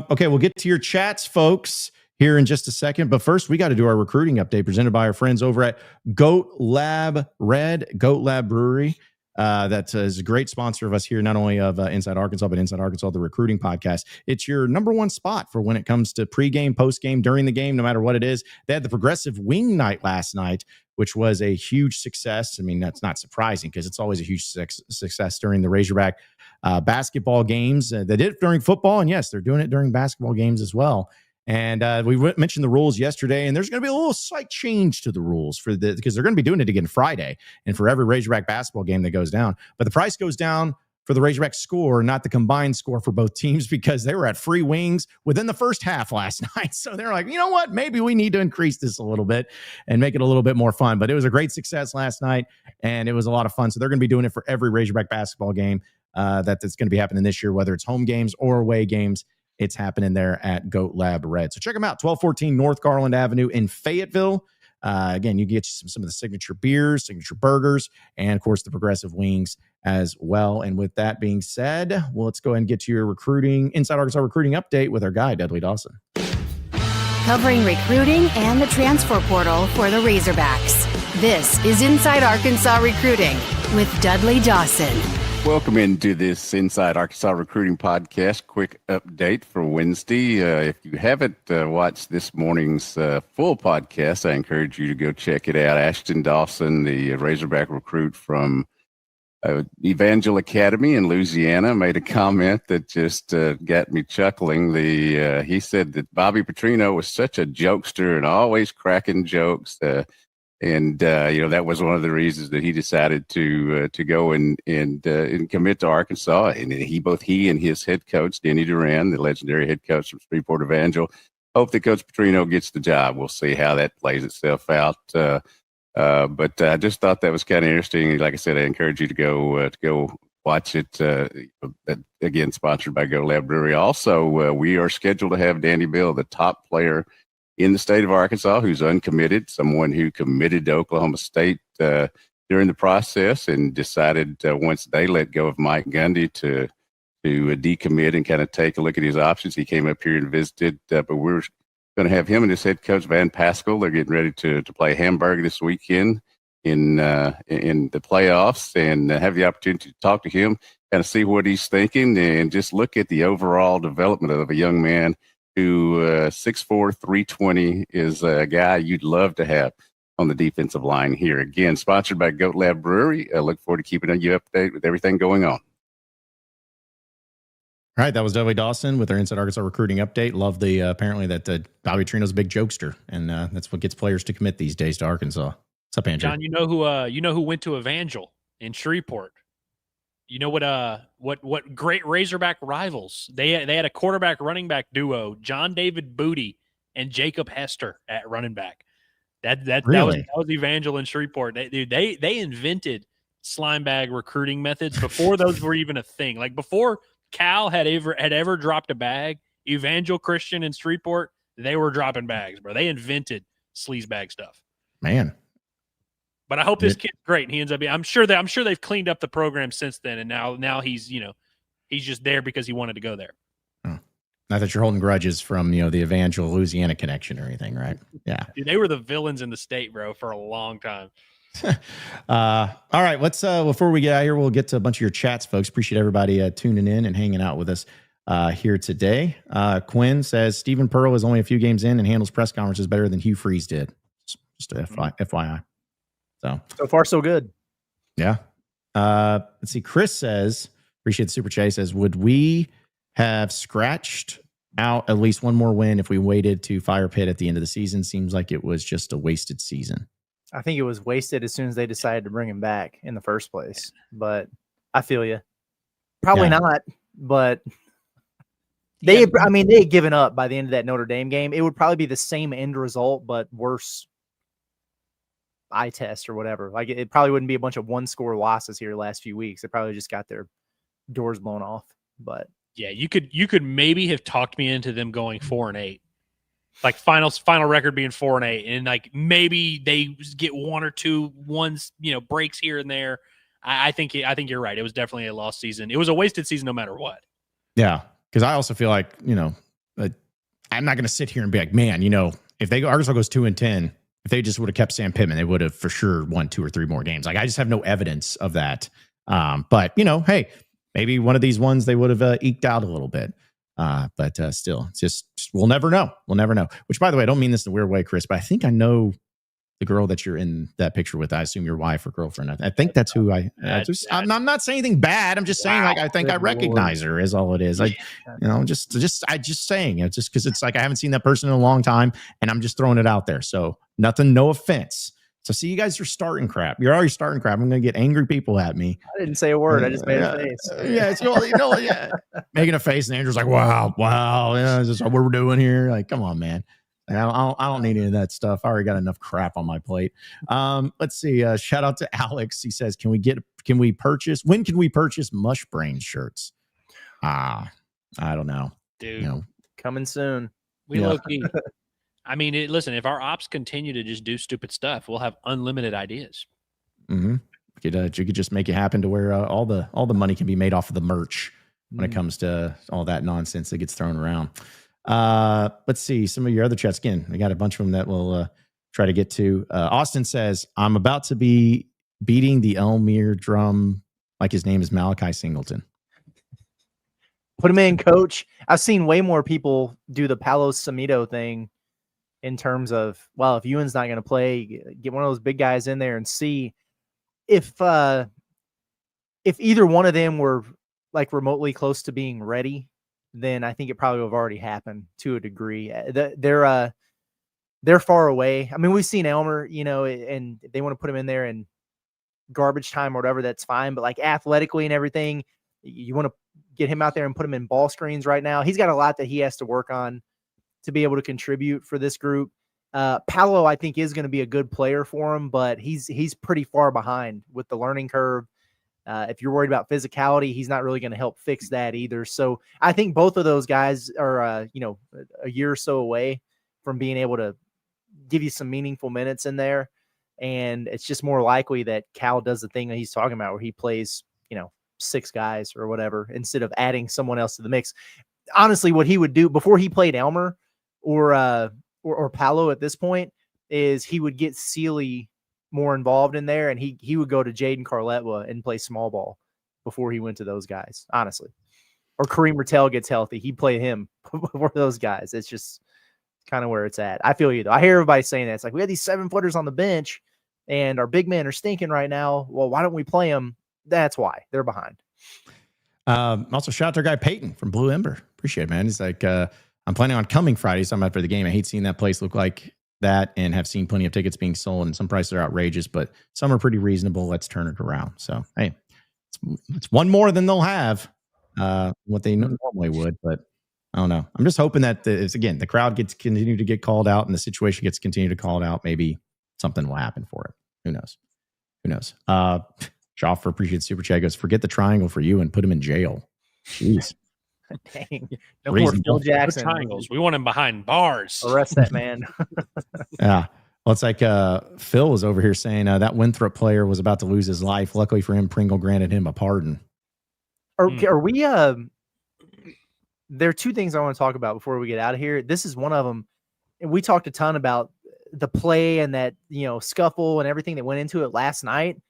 Okay, we'll get to your chats, folks. here in just a second. But first, we got to do our recruiting update presented by our friends over at Goat Lab Brewery. That is a great sponsor of us here, not only of Inside Arkansas, but Inside Arkansas, the recruiting podcast. It's your number one spot for when it comes to pregame, postgame, during the game, no matter what it is. They had the Progressive Wing Night last night, which was a huge success. I mean, that's not surprising because it's always a huge success during the Razorback basketball games. They did it during football, and yes, they're doing it during basketball games as well. And we mentioned the rules yesterday, and there's going to be a little slight change to the rules because they're going to be doing it again Friday, and for every Razorback basketball game that goes down. But the price goes down for the Razorback score, not the combined score for both teams, because they were at free wings within the first half last night. So they're like, you know what? Maybe we need to increase this a little bit and make it a little bit more fun. But it was a great success last night, and it was a lot of fun. So they're going to be doing it for every Razorback basketball game that's going to be happening this year, whether it's home games or away games. It's happening there at Goat Lab Red. So check them out, 1214 North Garland Avenue in Fayetteville. Again, you get some of the signature beers, signature burgers, and, of course, the Progressive Wings as well. And with that being said, well, let's go ahead and get to your Inside Arkansas recruiting update with our guy, Dudley Dawson. Covering recruiting and the transfer portal for the Razorbacks. This is Inside Arkansas Recruiting with Dudley Dawson. Welcome into this Inside Arkansas Recruiting Podcast. Quick update for Wednesday. If you haven't watched this morning's full podcast, I encourage you to go check it out. Ashton Dawson, the Razorback recruit from Evangel Academy in Louisiana, made a comment that just got me chuckling. He said that Bobby Petrino was such a jokester and always cracking jokes. And that was one of the reasons that he decided to go and commit to Arkansas. And both he and his head coach, Denny Duran, the legendary head coach from Shreveport Evangel, hope that Coach Petrino gets the job. We'll see how that plays itself out. But I just thought that was kind of interesting. Like I said, I encourage you to go watch it. Again, sponsored by Go Lab Brewery. Also, we are scheduled to have Danny Bill, the top player in the state of Arkansas, who's uncommitted, someone who committed to Oklahoma State during the process and decided once they let go of Mike Gundy to decommit and kind of take a look at his options. He came up here and visited, but we're going to have him and his head coach, Van Pascal. They're getting ready to play Hamburg this weekend in the playoffs, and have the opportunity to talk to him, kind of see what he's thinking, and just look at the overall development of a young man who 6'4", 320 is a guy you'd love to have on the defensive line here. Again, sponsored by Goat Lab Brewery. I look forward to keeping you up to date with everything going on. All right, that was Dudley Dawson with our Inside Arkansas recruiting update. Love the apparently that Bobby Petrino's a big jokester, and that's what gets players to commit these days to Arkansas. What's up, Andrew? John, you know who went to Evangel in Shreveport? You know what great Razorback rivals? They had a quarterback running back duo, John David Booty and Jacob Hester at running back. That was Evangel in Shreveport. They invented slime bag recruiting methods before those were even a thing. Like before Cal had ever dropped a bag, Evangel Christian in Shreveport, they were dropping bags, bro. They invented sleaze bag stuff. Man. But I hope this kid's great. And he ends up being, I'm sure they've cleaned up the program since then, and now he's just there because he wanted to go there. Oh. Not that you're holding grudges from the Evangel Louisiana connection or anything, right? Yeah. Dude, they were the villains in the state, bro, for a long time. All right, let's before we get out of here, we'll get to a bunch of your chats, folks. Appreciate everybody tuning in and hanging out with us here today. Quinn says Stephen Pearl is only a few games in and handles press conferences better than Hugh Freeze did. Just a FYI. So far, so good. Yeah. Let's see. Chris says, appreciate the super chat. Says, would we have scratched out at least one more win if we waited to fire Pitt at the end of the season? Seems like it was just a wasted season. I think it was wasted as soon as they decided to bring him back in the first place. But I feel you. Probably not. But they had given up by the end of that Notre Dame game. It would probably be the same end result, but worse eye test or whatever. Like it probably wouldn't be a bunch of one-score losses here the last few weeks. They probably just got their doors blown off. But yeah, you could maybe have talked me into them going 4-8, like final record being 4-8, and like maybe they get one or two breaks here and there. I think you're right. It was definitely a lost season. It was a wasted season no matter what. Yeah, because I also feel like I'm not going to sit here and be like, man, if Arkansas goes 2-10, if they just would have kept Sam Pittman, they would have for sure won 2 or 3 more games. Like, I just have no evidence of that. But hey, maybe one of these ones they would have eked out a little bit. But still, it's just we'll never know. We'll never know. Which, by the way, I don't mean this in a weird way, Chris, but I think I know the girl that you're in that picture with. I assume your wife or girlfriend. I think that's who I'm not saying anything bad. I'm just saying, like, I think I recognize her is all it is. Like, just saying it, just because it's like I haven't seen that person in a long time, and I'm just throwing it out there. So nothing, no offense. So see, you guys are starting crap. You're already starting crap. I'm going to get angry people at me. I didn't say a word. I just made a face. Yeah. Making a face, and Andrew's like, wow. Yeah, is this what we're doing here? Like, come on, man. I don't need any of that stuff. I already got enough crap on my plate. Let's see. Shout out to Alex. He says, when can we purchase Mush Brain shirts? I don't know. Dude, coming soon. We low-key. I mean, listen, if our ops continue to just do stupid stuff, we'll have unlimited ideas. Mm-hmm. You could just make it happen to where all the money can be made off of the merch when it comes to all that nonsense that gets thrown around. Let's see some of your other chats. Again, we got a bunch of them that we'll try to get to. Austin says, I'm about to be beating the Elmere drum like his name is Malachi Singleton. Put him in, coach. I've seen way more people do the Paolo Samito thing in terms of, well, if Ewan's not going to play, get one of those big guys in there and see if either one of them were like remotely close to being ready, then I think it probably would have already happened to a degree. They're far away. I mean, we've seen Elmer, and they want to put him in there in garbage time or whatever. That's fine. But like athletically and everything, you want to get him out there and put him in ball screens right now. He's got a lot that he has to work on to be able to contribute for this group. Paolo, I think, is going to be a good player for him, but he's pretty far behind with the learning curve. If you're worried about physicality, he's not really going to help fix that either. So I think both of those guys are, a year or so away from being able to give you some meaningful minutes in there. And it's just more likely that Cal does the thing that he's talking about where he plays, 6 guys or whatever, instead of adding someone else to the mix. Honestly, what he would do before he played Elmer or Paolo at this point is he would get Sealy more involved in there, and he would go to Jaden Carletwa and play small ball before he went to those guys, honestly. Or Kareem Rattel gets healthy, he'd play him before those guys. It's just kind of where it's at. I feel you, though. I hear everybody saying that. It's like, we had these 7-footers on the bench, and our big men are stinking right now. Well, why don't we play them? That's why. They're behind. Also, shout out to our guy Peyton from Blue Ember. Appreciate it, man. He's like, I'm planning on coming Friday, so I'm after the game. I hate seeing that place look like that, and have seen plenty of tickets being sold, and some prices are outrageous, but some are pretty reasonable. Let's turn it around. So, hey, it's one more than they'll have, what they normally would, but I don't know. I'm just hoping that the crowd gets continue to get called out, and the situation gets continued to call out. Maybe something will happen for it. Who knows? Joffer appreciates Super Chat goes, forget the triangle for you and put him in jail. Jeez. Dang. No more Phil Jackson. Triangles. We want him behind bars. Arrest that man. Yeah. Well, it's like Phil was over here saying that Winthrop player was about to lose his life. Luckily for him, Pringle granted him a pardon. Are we there are 2 things I want to talk about before we get out of here. This is one of them. And we talked a ton about the play and that, scuffle and everything that went into it last night.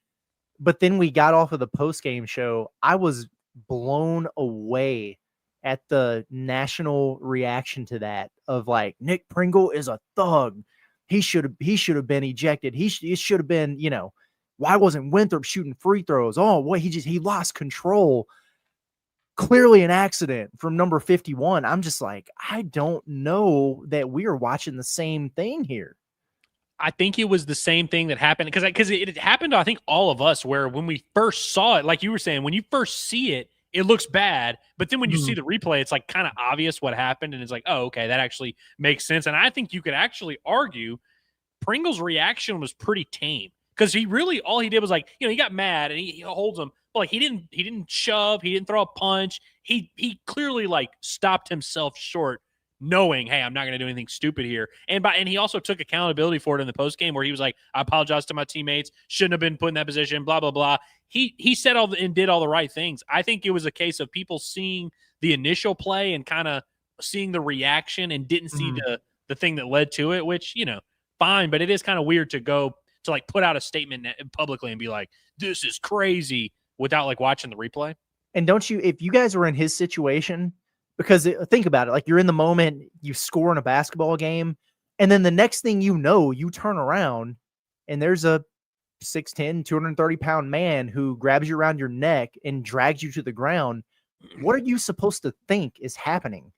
But then we got off of the post-game show. I was blown away at the national reaction to that of like, Nick Pringle is a thug. He should have been ejected. He should have been, why wasn't Winthrop shooting free throws? Oh, what he lost control. Clearly an accident from number 51. I'm just like, I don't know that we are watching the same thing here. I think it was the same thing that happened because it happened to, I think, all of us, where when we first saw it, like you were saying, when you first see it, it looks bad. But then when you see the replay, it's like kind of obvious what happened. And it's like, oh, okay, that actually makes sense. And I think you could actually argue Pringle's reaction was pretty tame, because all he did was like, he got mad and he holds him. But like he didn't shove, he didn't throw a punch. He clearly like stopped himself short, knowing, hey, I'm not going to do anything stupid here. And he also took accountability for it in the postgame, where he was like, I apologize to my teammates, shouldn't have been put in that position, blah, blah, blah. He said and did all the right things. I think it was a case of people seeing the initial play and kind of seeing the reaction and didn't see the thing that led to it, which, fine, but it is kind of weird to go to like put out a statement publicly and be like, this is crazy without like watching the replay. And don't you, if you guys were in his situation, because think about it, like you're in the moment, you score in a basketball game, and then the next thing you know, you turn around and there's a 6'10", 230-pound man who grabs you around your neck and drags you to the ground. What are you supposed to think is happening?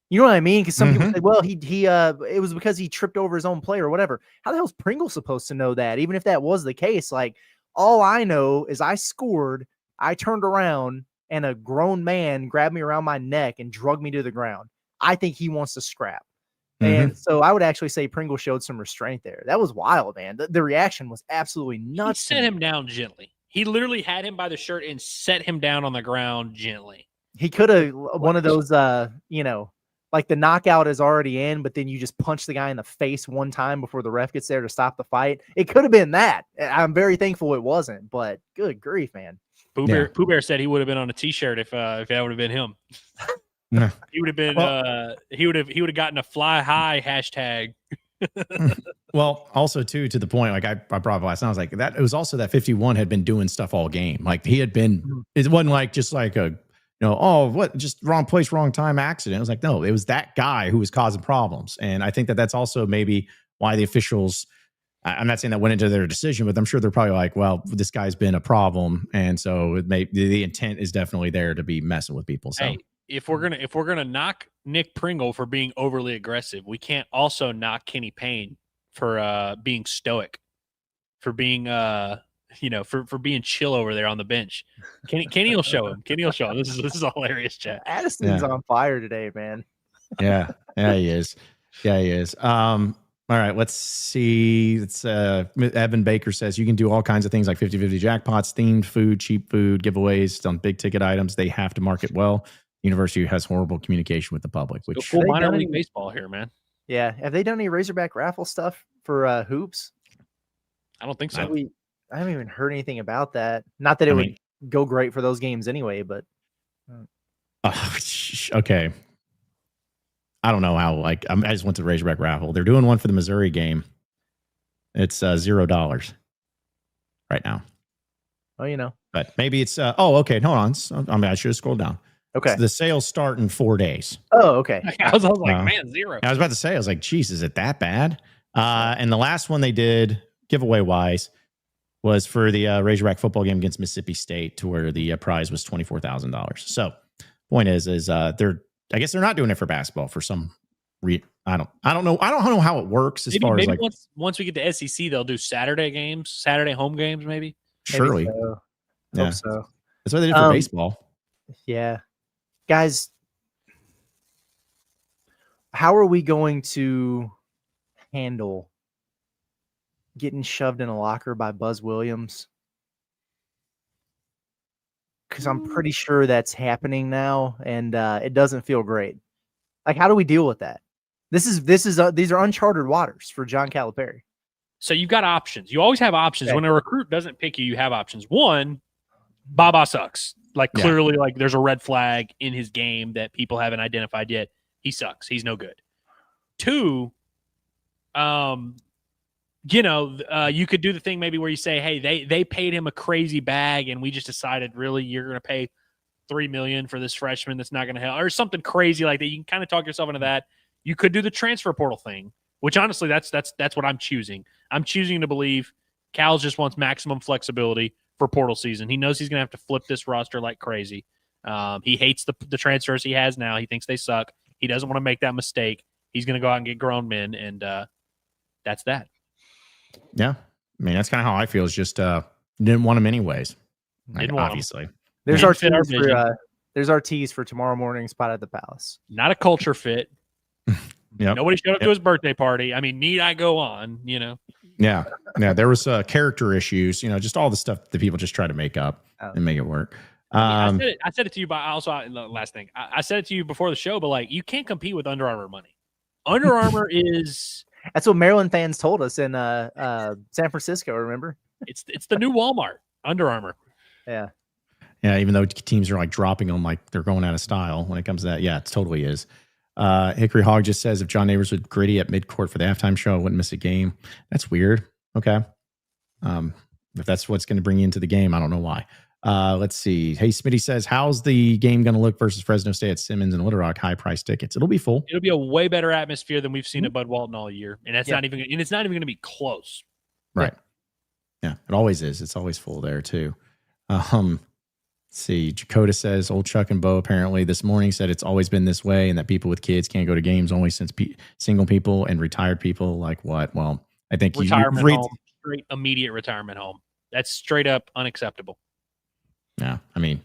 You know what I mean? Because some people say, well, it was because he tripped over his own play or whatever. How the hell is Pringle supposed to know that? Even if that was the case, like all I know is I scored, I turned around, and a grown man grabbed me around my neck and drug me to the ground. I think he wants to scrap. And so I would actually say Pringle showed some restraint there. That was wild, man. The reaction was absolutely nuts. He set him down gently. He literally had him by the shirt and set him down on the ground gently. He could have one of those, like the knockout is already in, but then you just punch the guy in the face one time before the ref gets there to stop the fight. It could have been that. I'm very thankful it wasn't, but good grief, man. Pooh Bear said he would have been on a T-shirt if that would have been him. He would have been. He would have gotten a fly high hashtag. Well, also too, to the point, like I brought up last night, I was like, that it was also that 51 had been doing stuff all game. Like he had been, it wasn't like just like a, just wrong place, wrong time accident. It was like, no, it was that guy who was causing problems. And I think that's also maybe why the officials, I'm not saying that went into their decision, but I'm sure they're probably like, well, this guy's been a problem. And so the intent is definitely there to be messing with people. So. Hey, if we're gonna knock Nick Pringle for being overly aggressive, we can't also knock Kenny Payne for being stoic, for being for being chill over there on the bench. Kenny will show him. Kenny will show him. This is a hilarious chat. Addison's on fire today, man. Yeah, he is. Yeah, he is. All right, let's see. It's Evan Baker says you can do all kinds of things like 50-50 jackpots, themed food, cheap food, giveaways on big ticket items. They have to market well. University has horrible communication with the public. Which full minor league baseball here, man. Yeah, have they done any Razorback raffle stuff for hoops? I don't think so. I haven't even heard anything about that. Not that it would go great for those games anyway, but okay. I don't know how. Like, I just went to the Razorback raffle. They're doing one for the Missouri game. It's $0 right now. Oh, but maybe it's. Okay. Hold on. I should have scrolled down. Okay. So the sales start in 4 days. Oh, okay. I was like, man, 0. I was about to say, I was like, geez, is it that bad? And the last one they did giveaway wise was for the Razorback football game against Mississippi State, to where the prize was $24,000. So point is I guess they're not doing it for basketball for some reason. I don't know. I don't know how it works as far as like once we get to SEC, they'll do Saturday home games, maybe. Surely. Maybe so. Yeah. Hope so. That's what they did for baseball. Yeah. Guys, how are we going to handle getting shoved in a locker by Buzz Williams? Because I'm pretty sure that's happening now, and it doesn't feel great. Like, how do we deal with that? These are uncharted waters for John Calipari. So you've got options. You always have options. Okay. When a recruit doesn't pick you, you have options. One, Baba sucks. Like, clearly, like there's a red flag in his game that people haven't identified yet. He sucks. He's no good. Two, you could do the thing maybe where you say, hey, they paid him a crazy bag, and we just decided, really, you're going to pay $3 million for this freshman that's not going to help, or something crazy like that. You can kind of talk yourself into that. You could do the transfer portal thing, which honestly, that's what I'm choosing. I'm choosing to believe Cal just wants maximum flexibility for portal season. He knows he's going to have to flip this roster like crazy. He hates the transfers he has now. He thinks they suck. He doesn't want to make that mistake. He's going to go out and get grown men, and that's that. Yeah. I mean, that's kind of how I feel. Is just didn't want him anyways. Obviously. There's our tease for tomorrow morning spot at the Palace. Not a culture fit. Nobody showed up to his birthday party. I mean, need I go on, Yeah. There was character issues, just all the stuff that people just try to make up and make it work. I said it to you, but last thing, I said it to you before the show, but like, you can't compete with Under Armour money. Under Armour is... That's what Maryland fans told us in San Francisco, remember? It's the new Walmart, Under Armour. Yeah. Yeah, even though teams are like dropping them, like they're going out of style when it comes to that. Yeah, it totally is. Hickory Hog just says if John Neighbors was gritty at midcourt for the halftime show, I wouldn't miss a game. That's weird. Okay. If that's what's going to bring you into the game, I don't know why. Let's see. Hey, Smitty says, how's the game going to look versus Fresno State at Simmons and Little Rock? High price tickets. It'll be full. It'll be a way better atmosphere than we've seen at Bud Walton all year, and it's not even going to be close. Right. Yeah, it always is. It's always full there too. Let's see. Dakota says, old Chuck and Bo apparently this morning said it's always been this way, and that people with kids can't go to games only since single people and retired people. Like what? Well, I think retirement home, straight immediate retirement home. That's straight up unacceptable. Yeah, I mean,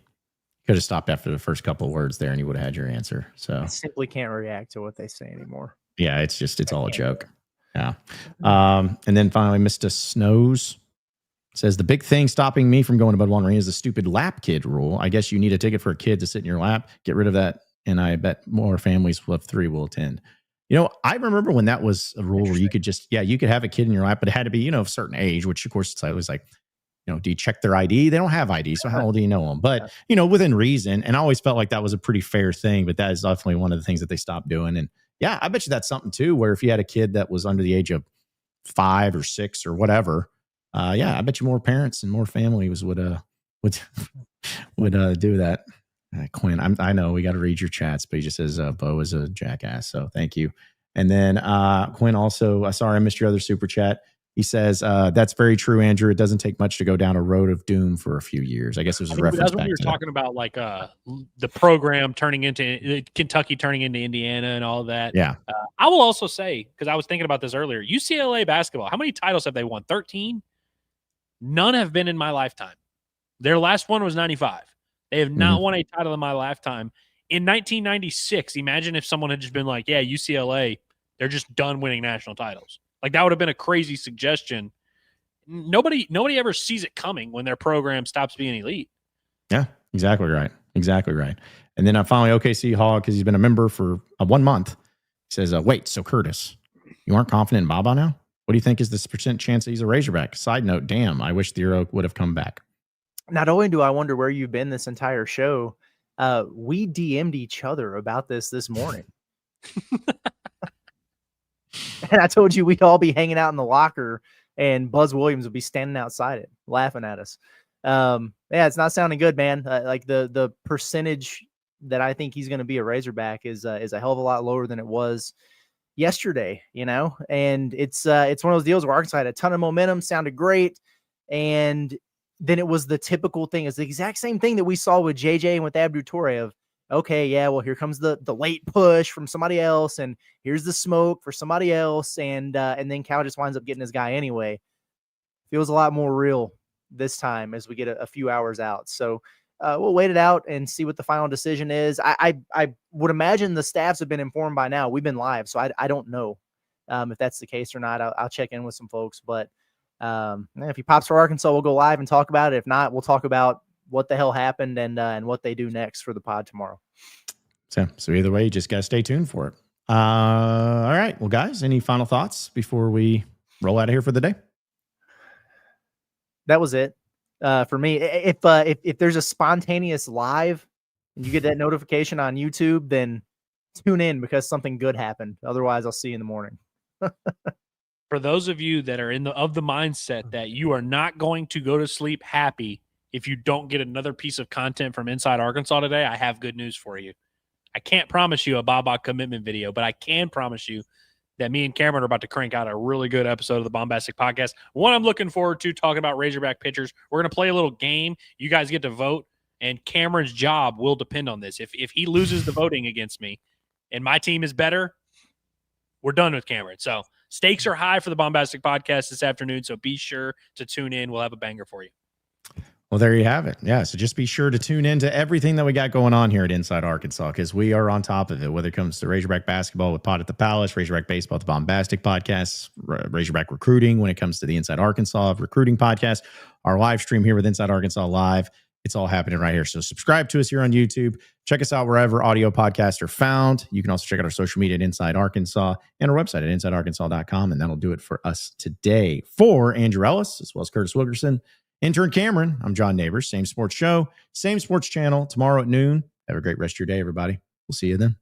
could have stopped after the first couple of words there, and you would have had your answer. So I simply can't react to what they say anymore. Yeah, it's all a joke. Yeah. And then finally, Mr. Snows says the big thing stopping me from going to Bud Walton Arena is the stupid lap kid rule. I guess you need a ticket for a kid to sit in your lap. Get rid of that, and I bet more families of 3 will attend. I remember when that was a rule where you could you could have a kid in your lap, but it had to be, a certain age, which of course it was like, do you check their ID? They don't have ID, so how old do you know them? But, within reason. And I always felt like that was a pretty fair thing, but that is definitely one of the things that they stopped doing. And yeah, I bet you that's something too, where if you had a kid that was under the age of 5 or 6 or whatever, I bet you more parents and more families would do that. Quinn, I know we got to read your chats, but he just says Bo is a jackass, so thank you. And then Quinn also, sorry I missed your other super chat. He says that's very true, Andrew. It doesn't take much to go down a road of doom for a few years. I guess there's a reference. That's when we were talking about like the program turning into Kentucky, turning into Indiana, and all of that. Yeah. I will also say, because I was thinking about this earlier, UCLA basketball. How many titles have they won? 13. None have been in my lifetime. Their last one was 95. They have not won a title in my lifetime. In 1996, imagine if someone had just been like, yeah, UCLA, they're just done winning national titles. Like, that would have been a crazy suggestion. Nobody ever sees it coming when their program stops being elite. Yeah, exactly right. Exactly right. And then finally, OKC Hog, because he's been a member for 1 month, he says, wait, so Curtis, you aren't confident in Baba now? What do you think is the % chance that he's a Razorback? Side note, damn, I wish the Euro would have come back. Not only do I wonder where you've been this entire show, we DM'd each other about this morning. And I told you we'd all be hanging out in the locker and Buzz Williams would be standing outside it, laughing at us. Yeah, it's not sounding good, man. Like the percentage that I think he's going to be a Razorback is a hell of a lot lower than it was yesterday, and it's one of those deals where Arkansas had a ton of momentum, sounded great. And then it was the typical thing. It's the exact same thing that we saw with JJ and with Abdou Toure of, okay, yeah, well, here comes the late push from somebody else, and here's the smoke for somebody else, and then Cal just winds up getting his guy anyway. Feels a lot more real this time as we get a few hours out. So we'll wait it out and see what the final decision is. I would imagine the staffs have been informed by now. We've been live, so I don't know if that's the case or not. I'll check in with some folks, but if he pops for Arkansas, we'll go live and talk about it. If not, we'll talk about what the hell happened and what they do next for the pod tomorrow. So either way, you just got to stay tuned for it. All right. Well, guys, any final thoughts before we roll out of here for the day? That was it for me. If there's a spontaneous live and you get that notification on YouTube, then tune in because something good happened. Otherwise, I'll see you in the morning. For those of you that are of the mindset that you are not going to go to sleep happy if you don't get another piece of content from Inside Arkansas today, I have good news for you. I can't promise you a Baba commitment video, but I can promise you that me and Cameron are about to crank out a really good episode of the Bombastic Podcast. One I'm looking forward to, talking about Razorback pitchers. We're going to play a little game. You guys get to vote, and Cameron's job will depend on this. If he loses the voting against me and my team is better, we're done with Cameron. So stakes are high for the Bombastic Podcast this afternoon, so be sure to tune in. We'll have a banger for you. Well, there you have it. Yeah, so just be sure to tune into everything that we got going on here at Inside Arkansas because we are on top of it, whether it comes to Razorback basketball with Pod at the Palace, Razorback baseball with the Bombastic Podcast, Razorback recruiting when it comes to the Inside Arkansas recruiting podcast, our live stream here with Inside Arkansas Live. It's all happening right here. So subscribe to us here on YouTube. Check us out wherever audio podcasts are found. You can also check out our social media at Inside Arkansas and our website at InsideArkansas.com. And that'll do it for us today. For Andrew Ellis, as well as Curtis Wilkerson, intern Cameron, I'm John Neighbors. Same sports show, same sports channel tomorrow at noon. Have a great rest of your day, everybody. We'll see you then.